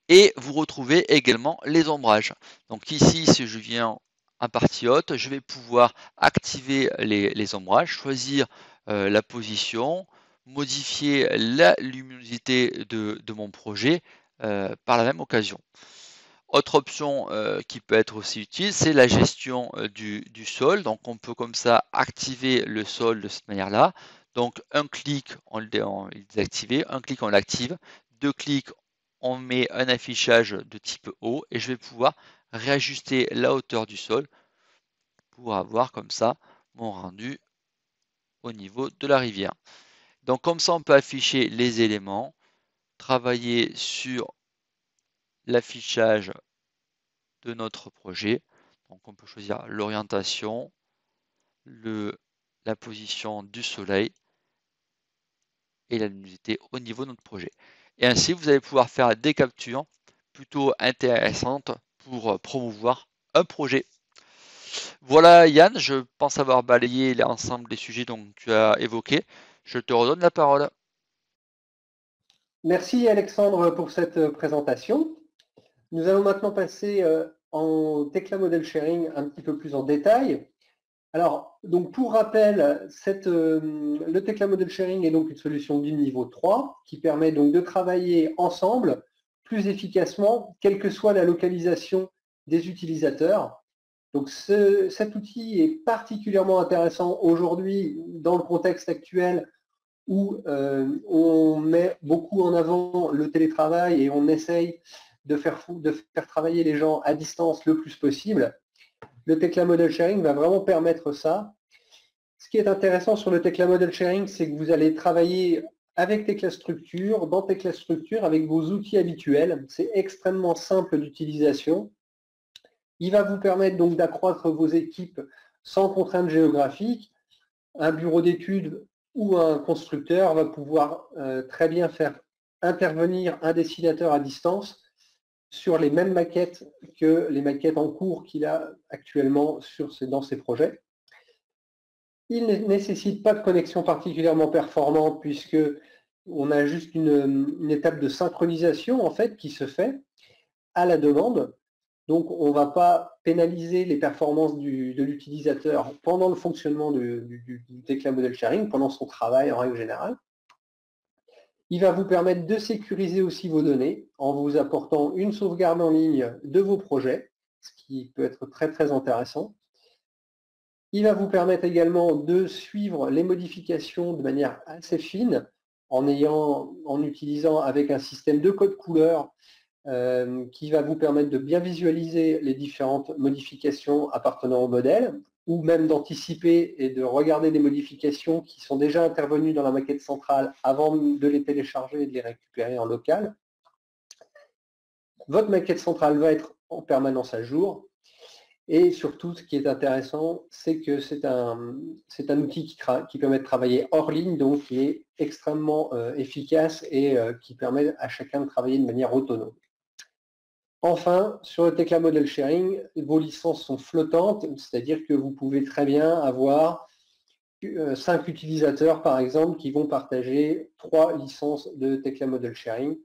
et vous retrouvez également les ombrages. Donc ici, si je viens en partie haute, je vais pouvoir activer les ombrages, choisir la position, modifier la luminosité de mon projet par la même occasion. Autre option qui peut être aussi utile, c'est la gestion du sol. Donc on peut comme ça activer le sol de cette manière-là. Donc un clic, on le désactive, un clic, on l'active, deux clics, on met un affichage de type haut et je vais pouvoir réajuster la hauteur du sol pour avoir comme ça mon rendu au niveau de la rivière. Donc comme ça, on peut afficher les éléments, travailler sur l'affichage de notre projet. Donc on peut choisir l'orientation, la position du soleil et la luminosité au niveau de notre projet. Et ainsi, vous allez pouvoir faire des captures plutôt intéressantes pour promouvoir un projet. Voilà Yann, je pense avoir balayé l'ensemble des sujets dont tu as évoqués. Je te redonne la parole. Merci Alexandre pour cette présentation. Nous allons maintenant passer en Tekla Model Sharing un petit peu plus en détail. Alors, donc pour rappel, le Tekla Model Sharing est donc une solution BIM niveau 3 qui permet donc de travailler ensemble plus efficacement, quelle que soit la localisation des utilisateurs. Donc cet outil est particulièrement intéressant aujourd'hui dans le contexte actuel où on met beaucoup en avant le télétravail et on essaye de faire travailler les gens à distance le plus possible. Le Tekla Model Sharing va vraiment permettre ça. Ce qui est intéressant sur le Tekla Model Sharing, c'est que vous allez travailler avec Tekla Structure, dans Tekla Structure, avec vos outils habituels. C'est extrêmement simple d'utilisation. Il va vous permettre donc d'accroître vos équipes sans contraintes géographiques. Un bureau d'études ou un constructeur va pouvoir très bien faire intervenir un dessinateur à distance sur les mêmes maquettes que les maquettes en cours qu'il a actuellement dans ses projets. Il ne nécessite pas de connexion particulièrement performante puisque on a juste une étape de synchronisation en fait qui se fait à la demande. Donc on ne va pas pénaliser les performances de l'utilisateur pendant le fonctionnement du Tekla Model Sharing, pendant son travail en règle générale. Il va vous permettre de sécuriser aussi vos données en vous apportant une sauvegarde en ligne de vos projets, ce qui peut être très très intéressant. Il va vous permettre également de suivre les modifications de manière assez fine en utilisant avec un système de code couleur qui va vous permettre de bien visualiser les différentes modifications appartenant au modèle, ou même d'anticiper et de regarder des modifications qui sont déjà intervenues dans la maquette centrale avant de les télécharger et de les récupérer en local. Votre maquette centrale va être en permanence à jour. Et surtout, ce qui est intéressant, c'est que c'est un outil qui permet de travailler hors ligne, donc qui est extrêmement efficace et qui permet à chacun de travailler de manière autonome. Enfin, sur le Tekla Model Sharing, vos licences sont flottantes, c'est-à-dire que vous pouvez très bien avoir 5 utilisateurs, par exemple, qui vont partager 3 licences de Tekla Model Sharing.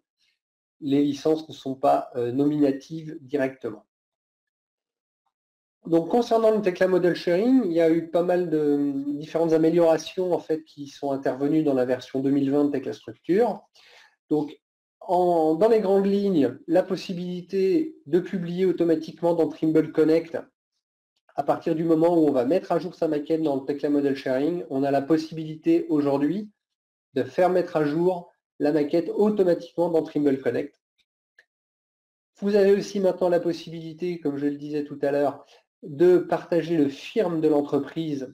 Les licences ne sont pas nominatives directement. Donc, concernant le Tekla Model Sharing, il y a eu pas mal de différentes améliorations en fait, qui sont intervenues dans la version 2020 de Tekla Structure. Donc, dans les grandes lignes, la possibilité de publier automatiquement dans Trimble Connect, à partir du moment où on va mettre à jour sa maquette dans le Tekla Model Sharing, on a la possibilité aujourd'hui de faire mettre à jour la maquette automatiquement dans Trimble Connect. Vous avez aussi maintenant la possibilité, comme je le disais tout à l'heure, de partager le firme de l'entreprise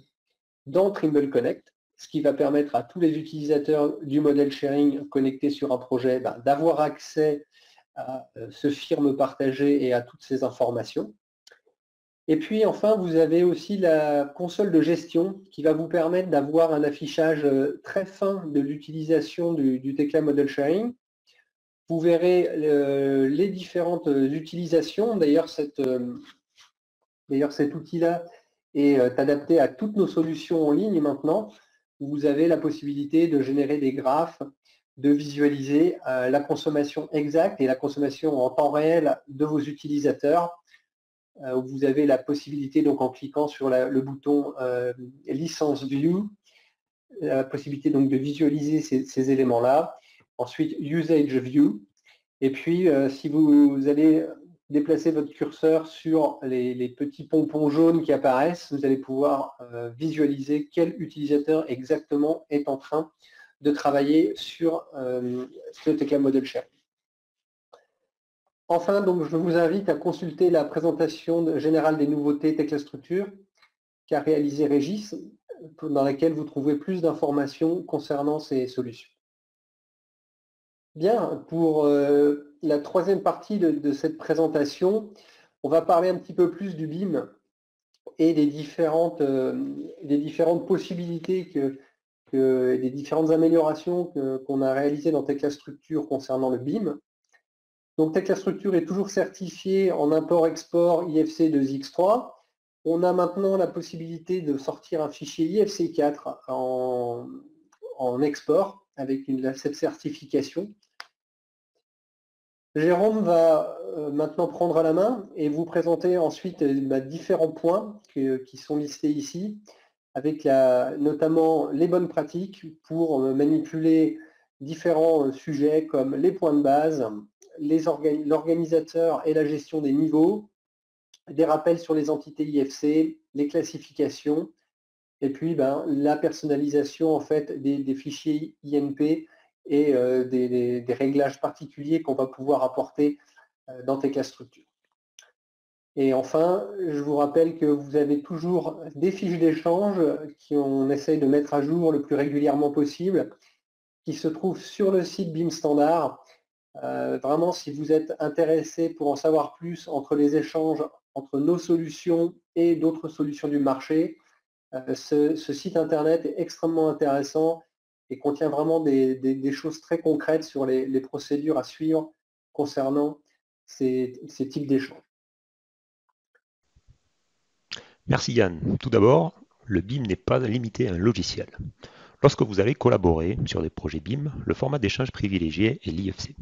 dans Trimble Connect, ce qui va permettre à tous les utilisateurs du modèle sharing connectés sur un projet d'avoir accès à ce firme partagé et à toutes ces informations. Et puis enfin, vous avez aussi la console de gestion qui va vous permettre d'avoir un affichage très fin de l'utilisation du Tekla Model Sharing. Vous verrez les différentes utilisations. D'ailleurs, cet outil-là est adapté à toutes nos solutions en ligne maintenant. Vous avez la possibilité de générer des graphes, de visualiser la consommation exacte et la consommation en temps réel de vos utilisateurs. Vous avez la possibilité, donc en cliquant sur le bouton License View, la possibilité donc de visualiser ces éléments-là. Ensuite, Usage View. Et puis, si vous allez déplacer votre curseur sur les petits pompons jaunes qui apparaissent, vous allez pouvoir visualiser quel utilisateur exactement est en train de travailler sur ce Tekla Model Sharing. Enfin, donc, je vous invite à consulter la présentation générale des nouveautés Tekla Structure qu'a réalisé Régis, dans laquelle vous trouverez plus d'informations concernant ces solutions. Bien, pour la troisième partie de cette présentation, on va parler un petit peu plus du BIM et des différentes possibilités, des différentes améliorations qu'on a réalisées dans Tekla Structure concernant le BIM. Donc Tekla Structure est toujours certifié en import-export IFC 2X3. On a maintenant la possibilité de sortir un fichier IFC 4 en export avec cette certification. Jérôme va maintenant prendre la main et vous présenter ensuite différents points qui sont listés ici, avec notamment les bonnes pratiques pour manipuler différents sujets comme les points de base, l'organisateur et la gestion des niveaux, des rappels sur les entités IFC, les classifications, et puis la personnalisation en fait des fichiers INP et des réglages particuliers qu'on va pouvoir apporter dans Tekla Structure. Et enfin, je vous rappelle que vous avez toujours des fiches d'échange qu'on essaye de mettre à jour le plus régulièrement possible, qui se trouvent sur le site BIM Standard. Vraiment, si vous êtes intéressé pour en savoir plus entre les échanges entre nos solutions et d'autres solutions du marché, ce site internet est extrêmement intéressant et contient vraiment des choses très concrètes sur les procédures à suivre concernant ces types d'échanges. Merci Yann. Tout d'abord, le BIM n'est pas limité à un logiciel. Lorsque vous allez collaborer sur des projets BIM, le format d'échange privilégié est l'IFC.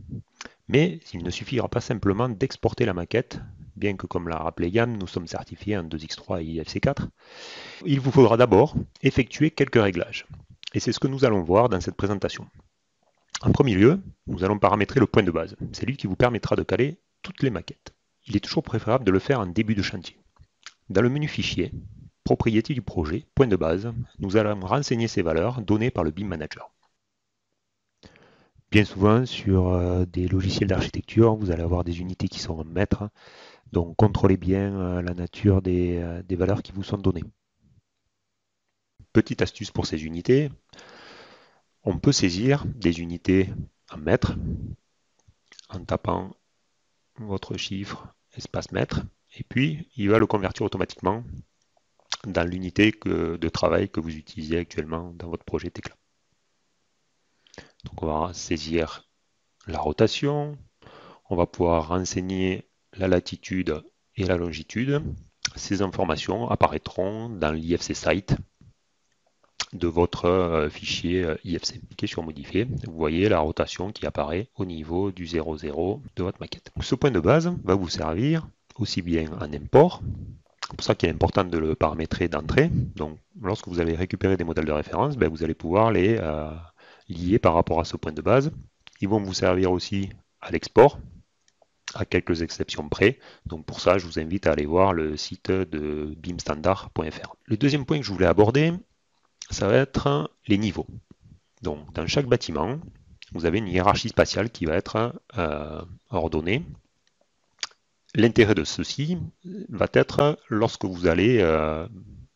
Mais il ne suffira pas simplement d'exporter la maquette, bien que comme l'a rappelé Yann, nous sommes certifiés en 2X3 et IFC4. Il vous faudra d'abord effectuer quelques réglages. Et c'est ce que nous allons voir dans cette présentation. En premier lieu, nous allons paramétrer le point de base. C'est lui qui vous permettra de caler toutes les maquettes. Il est toujours préférable de le faire en début de chantier. Dans le menu Fichier, propriété du projet, point de base, nous allons renseigner ces valeurs données par le BIM Manager. Bien souvent, sur des logiciels d'architecture, vous allez avoir des unités qui sont en mètres, donc contrôlez bien la nature des valeurs qui vous sont données. Petite astuce pour ces unités, on peut saisir des unités en mètres en tapant votre chiffre espace mètre, et puis il va le convertir automatiquement dans l'unité de travail que vous utilisez actuellement dans votre projet Tekla. Donc on va saisir la rotation, on va pouvoir renseigner la latitude et la longitude. Ces informations apparaîtront dans l'IFC site de votre fichier IFC. Cliquez sur modifier, vous voyez la rotation qui apparaît au niveau du 00 de votre maquette. Donc, ce point de base va vous servir aussi bien en import. C'est pour ça qu'il est important de le paramétrer d'entrée. Donc lorsque vous allez récupérer des modèles de référence, vous allez pouvoir les lier par rapport à ce point de base. Ils vont vous servir aussi à l'export, à quelques exceptions près. Donc pour ça, je vous invite à aller voir le site de bimstandard.fr. Le deuxième point que je voulais aborder, ça va être les niveaux. Donc dans chaque bâtiment, vous avez une hiérarchie spatiale qui va être ordonnée. L'intérêt de ceci va être lorsque vous allez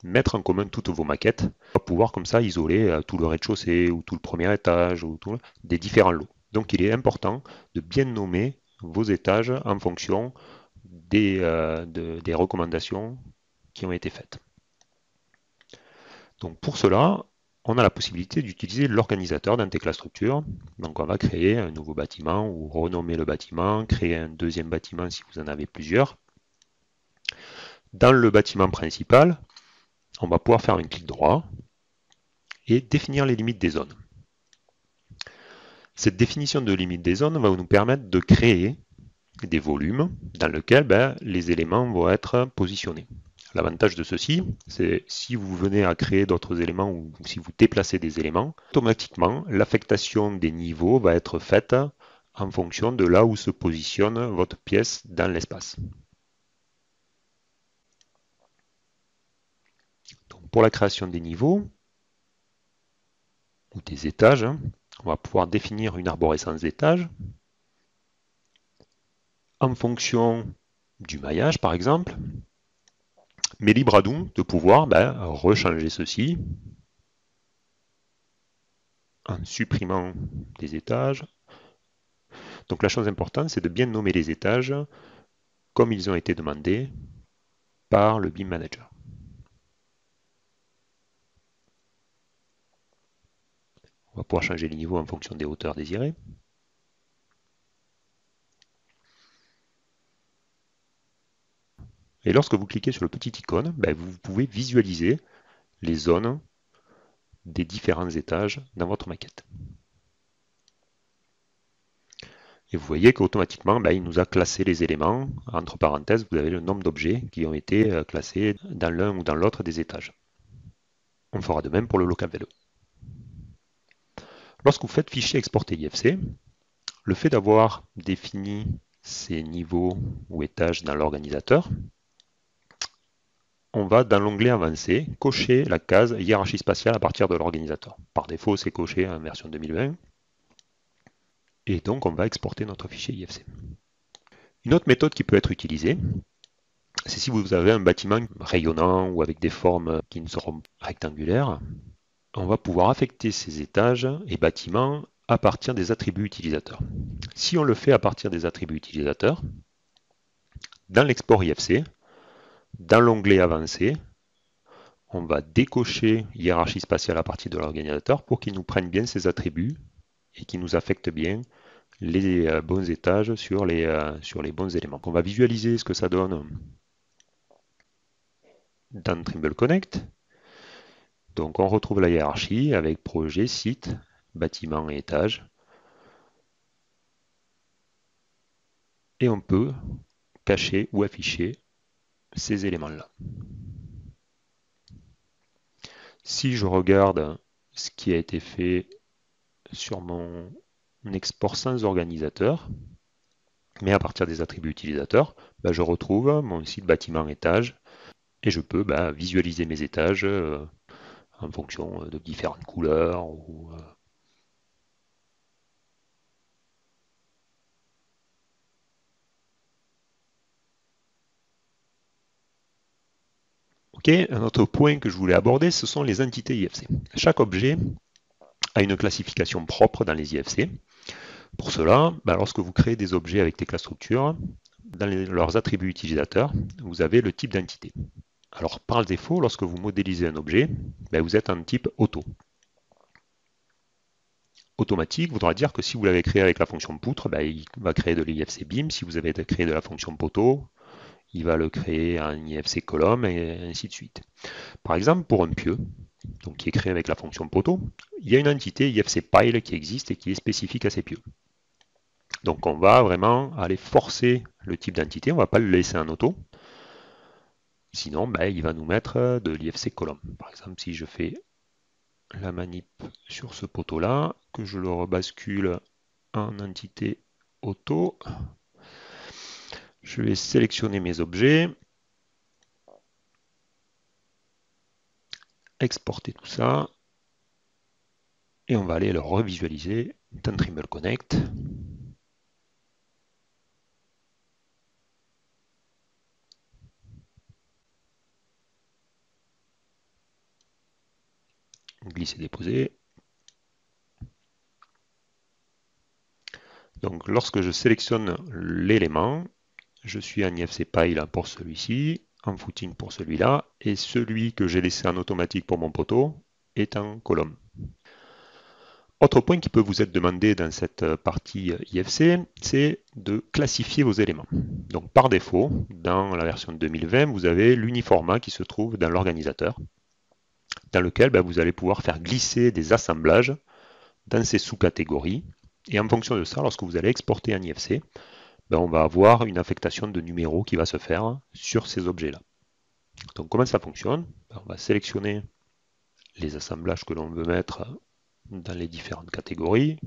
mettre en commun toutes vos maquettes, pour pouvoir comme ça isoler tout le rez-de-chaussée ou tout le premier étage ou des différents lots. Donc il est important de bien nommer vos étages en fonction des recommandations qui ont été faites. Donc pour cela, on a la possibilité d'utiliser l'organisateur d'un Tekla Structure. Donc on va créer un nouveau bâtiment ou renommer le bâtiment, créer un deuxième bâtiment si vous en avez plusieurs. Dans le bâtiment principal, on va pouvoir faire un clic droit et définir les limites des zones. Cette définition de limites des zones va nous permettre de créer des volumes dans lesquels les éléments vont être positionnés. L'avantage de ceci, c'est si vous venez à créer d'autres éléments ou si vous déplacez des éléments, automatiquement, l'affectation des niveaux va être faite en fonction de là où se positionne votre pièce dans l'espace. Pour la création des niveaux ou des étages, on va pouvoir définir une arborescence d'étages en fonction du maillage, par exemple. Mais libre à nous de pouvoir rechanger ceci en supprimant des étages. Donc la chose importante, c'est de bien nommer les étages comme ils ont été demandés par le BIM Manager. On va pouvoir changer les niveaux en fonction des hauteurs désirées. Et lorsque vous cliquez sur le petit icône, vous pouvez visualiser les zones des différents étages dans votre maquette. Et vous voyez qu'automatiquement, il nous a classé les éléments. Entre parenthèses, vous avez le nombre d'objets qui ont été classés dans l'un ou dans l'autre des étages. On fera de même pour le local vélo. Lorsque vous faites fichier exporter IFC, le fait d'avoir défini ces niveaux ou étages dans l'organisateur, on va dans l'onglet avancé cocher la case hiérarchie spatiale à partir de l'organisateur. Par défaut, c'est coché en version 2020. Et donc, on va exporter notre fichier IFC. Une autre méthode qui peut être utilisée, c'est si vous avez un bâtiment rayonnant ou avec des formes qui ne seront pas rectangulaires, on va pouvoir affecter ces étages et bâtiments à partir des attributs utilisateurs. Si on le fait à partir des attributs utilisateurs, dans l'export IFC, dans l'onglet avancé, on va décocher hiérarchie spatiale à partir de l'organisateur pour qu'il nous prenne bien ces attributs et qu'il nous affecte bien les bons étages sur les bons éléments. On va visualiser ce que ça donne dans Trimble Connect. Donc on retrouve la hiérarchie avec projet, site, bâtiment et étage. Et on peut cacher ou afficher ces éléments-là. Si je regarde ce qui a été fait sur mon export sans organisateur, mais à partir des attributs utilisateurs, je retrouve mon site bâtiment étage Et je peux visualiser mes étages en fonction de différentes couleurs. Ok, un autre point que je voulais aborder, ce sont les entités IFC. Chaque objet a une classification propre dans les IFC. Pour cela, lorsque vous créez des objets avec des classes structures, dans leurs attributs utilisateurs, vous avez le type d'entité. Alors par défaut, lorsque vous modélisez un objet, vous êtes en type auto. Automatique voudra dire que si vous l'avez créé avec la fonction poutre, il va créer de l'IFC BIM. Si vous avez créé de la fonction poteau, il va le créer en IFC colonne et ainsi de suite. Par exemple, pour un pieu, donc qui est créé avec la fonction poteau, il y a une entité IFC pile qui existe et qui est spécifique à ces pieux. Donc on va vraiment aller forcer le type d'entité, on ne va pas le laisser en auto. Sinon, il va nous mettre de l'IFC column. Par exemple, si je fais la manip sur ce poteau-là, que je le rebascule en entité auto, je vais sélectionner mes objets, exporter tout ça, et on va aller le revisualiser dans Trimble Connect. Glisser, déposer. Donc lorsque je sélectionne l'élément, je suis en IFC Pile pour celui-ci, en footing pour celui-là, et celui que j'ai laissé en automatique pour mon poteau est en colonne. Autre point qui peut vous être demandé dans cette partie IFC, c'est de classifier vos éléments. Donc par défaut, dans la version 2020, vous avez l'uniformat qui se trouve dans l'organisateur, dans lequel vous allez pouvoir faire glisser des assemblages dans ces sous-catégories. Et en fonction de ça, lorsque vous allez exporter un IFC, on va avoir une affectation de numéros qui va se faire sur ces objets-là. Donc comment ça fonctionne? On va sélectionner les assemblages que l'on veut mettre dans les différentes catégories.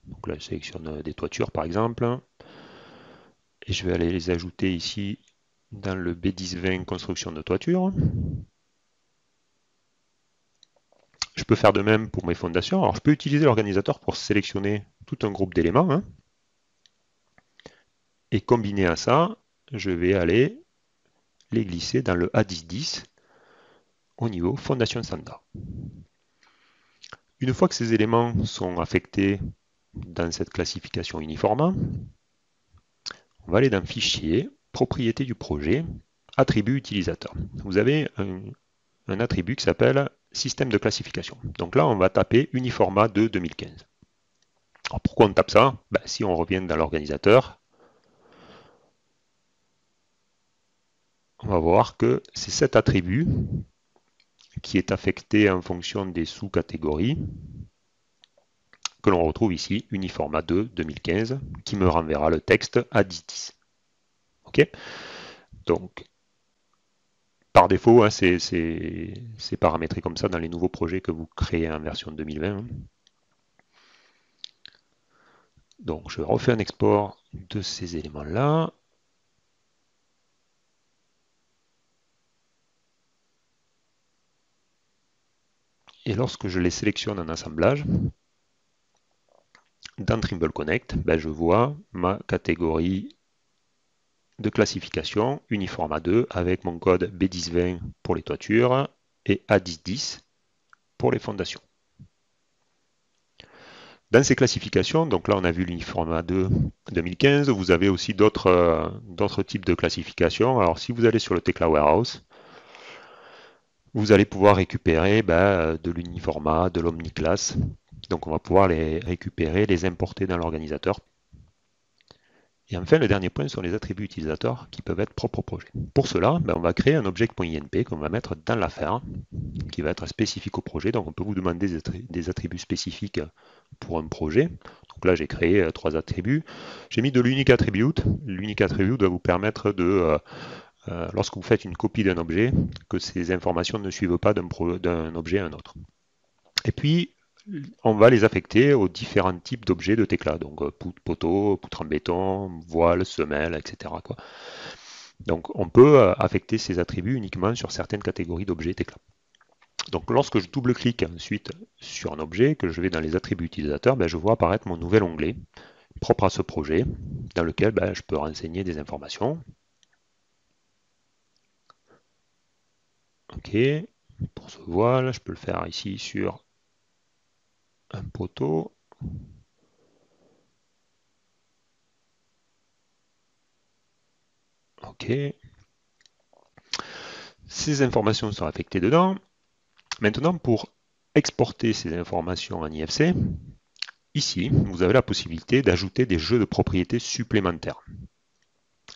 Donc là, je sélectionne des toitures par exemple. Et je vais aller les ajouter ici dans le B1020 construction de toiture. Je peux faire de même pour mes fondations. Alors je peux utiliser l'organisateur pour sélectionner tout un groupe d'éléments. Et combiné à ça, je vais aller les glisser dans le A1010 au niveau fondation standard. Une fois que ces éléments sont affectés dans cette classification uniforme, on va aller dans Fichier, Propriétés du projet, Attribut utilisateur. Vous avez un attribut qui s'appelle Système de classification. Donc là, on va taper Uniformat de 2015. Alors pourquoi on tape ça? Si on revient dans l'organisateur, on va voir que c'est cet attribut qui est affecté en fonction des sous-catégories que l'on retrouve ici, Uniformat 2 2015, qui me renverra le texte à 1010. Ok? Donc, par défaut, c'est paramétré comme ça dans les nouveaux projets que vous créez en version 2020. Donc, je refais un export de ces éléments-là. Et lorsque je les sélectionne en assemblage, dans Trimble Connect, je vois ma catégorie de classification Uniformat 2 avec mon code B1020 pour les toitures et A1010 pour les fondations. Dans ces classifications, donc là on a vu l'Uniformat 2 2015, vous avez aussi d'autres types de classifications. Alors si vous allez sur le Tekla Warehouse, vous allez pouvoir récupérer de l'uniformat, de l'omniclass. Donc on va pouvoir les récupérer, les importer dans l'organisateur. Et enfin, le dernier point sont les attributs utilisateurs qui peuvent être propres au projet. Pour cela, on va créer un object.inp qu'on va mettre dans l'affaire, qui va être spécifique au projet. Donc on peut vous demander des attributs spécifiques pour un projet. Donc là, j'ai créé 3 attributs. J'ai mis de l'unique attribute. L'unique attribute doit vous permettre de, lorsque vous faites une copie d'un objet, que ces informations ne suivent pas d'un objet à un autre. Et puis, on va les affecter aux différents types d'objets de Tekla, donc poteau, poutre en béton, voile, semelle, etc. Donc on peut affecter ces attributs uniquement sur certaines catégories d'objets Tecla. Donc lorsque je double-clique ensuite sur un objet, que je vais dans les attributs utilisateurs, je vois apparaître mon nouvel onglet propre à ce projet, dans lequel je peux renseigner des informations. Ok, pour ce voile, je peux le faire ici sur un poteau. Ok. Ces informations sont affectées dedans. Maintenant, pour exporter ces informations en IFC, ici, vous avez la possibilité d'ajouter des jeux de propriétés supplémentaires.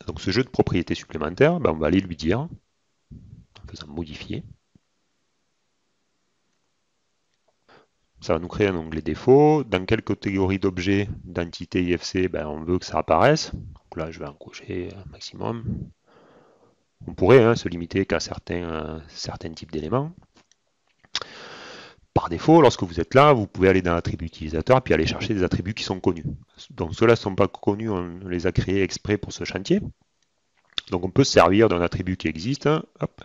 Donc ce jeu de propriétés supplémentaires, on va aller lui dire, en faisant modifier. Ça va nous créer un onglet défaut. Dans quelle catégorie d'objets d'entité IFC on veut que ça apparaisse. Donc là, je vais en cocher un maximum. On pourrait se limiter qu'à certains types d'éléments. Par défaut, lorsque vous êtes là, vous pouvez aller dans l'attribut utilisateur et puis aller chercher des attributs qui sont connus. Donc ceux-là ne sont pas connus, on les a créés exprès pour ce chantier. Donc on peut se servir d'un attribut qui existe, hop,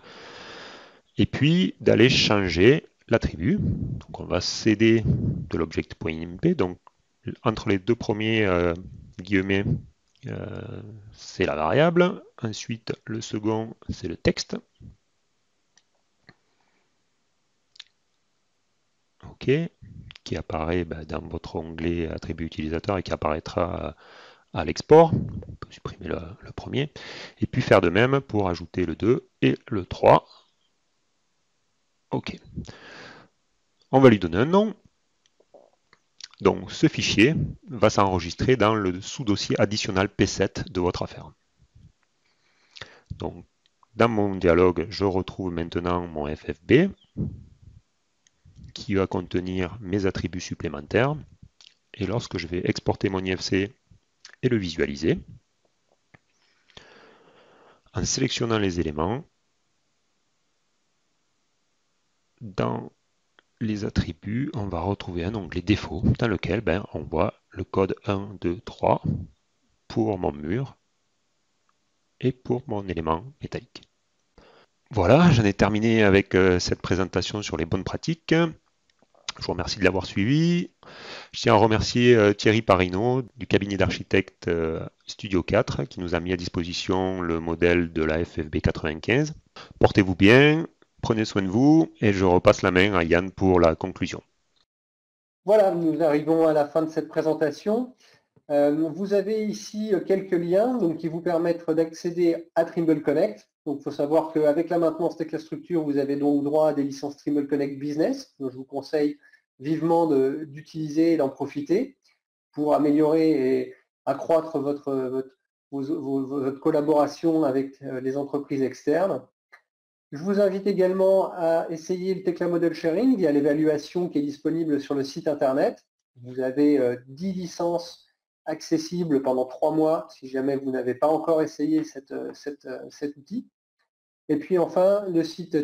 et puis d'aller changer l'attribut. Donc on va céder de l'object.imp. Donc entre les deux premiers guillemets, c'est la variable. Ensuite, le second, c'est le texte. OK, qui apparaît dans votre onglet attribut utilisateur et qui apparaîtra à l'export. On peut supprimer le premier. Et puis faire de même pour ajouter le 2 et le 3. OK. On va lui donner un nom. Donc ce fichier va s'enregistrer dans le sous-dossier additionnel P7 de votre affaire. Donc dans mon dialogue, je retrouve maintenant mon FFB qui va contenir mes attributs supplémentaires. Et lorsque je vais exporter mon IFC et le visualiser, en sélectionnant les éléments, dans les attributs, on va retrouver un onglet défaut dans lequel on voit le code 1, 2, 3 pour mon mur et pour mon élément métallique. Voilà, j'en ai terminé avec cette présentation sur les bonnes pratiques. Je vous remercie de l'avoir suivi. Je tiens à remercier Thierry Parino du cabinet d'architectes Studio 4 qui nous a mis à disposition le modèle de la FFB 95. Portez-vous bien, prenez soin de vous et je repasse la main à Yann pour la conclusion. Voilà, nous arrivons à la fin de cette présentation. Vous avez ici quelques liens qui vous permettent d'accéder à Trimble Connect. Donc, il faut savoir qu'avec la maintenance Tecla Structure, vous avez donc droit à des licences Trimble Connect Business. Donc, je vous conseille vivement d'utiliser et d'en profiter pour améliorer et accroître votre collaboration avec les entreprises externes. Je vous invite également à essayer le Tecla Model Sharing via l'évaluation qui est disponible sur le site internet. Vous avez 10 licences accessibles pendant 3 mois si jamais vous n'avez pas encore essayé cet outil. Et puis enfin, le site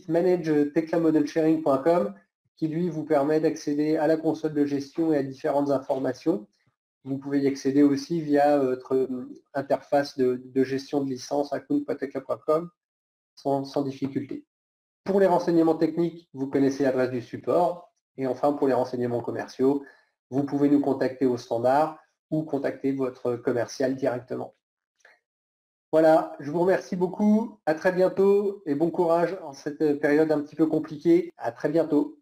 manage-teclamodelsharing.com qui lui vous permet d'accéder à la console de gestion et à différentes informations. Vous pouvez y accéder aussi via votre interface de gestion de licence account.tecla.com sans difficulté. Pour les renseignements techniques, vous connaissez l'adresse du support. Et enfin, pour les renseignements commerciaux, vous pouvez nous contacter au standard ou contacter votre commercial directement. Voilà, je vous remercie beaucoup. À très bientôt et bon courage en cette période un petit peu compliquée. À très bientôt.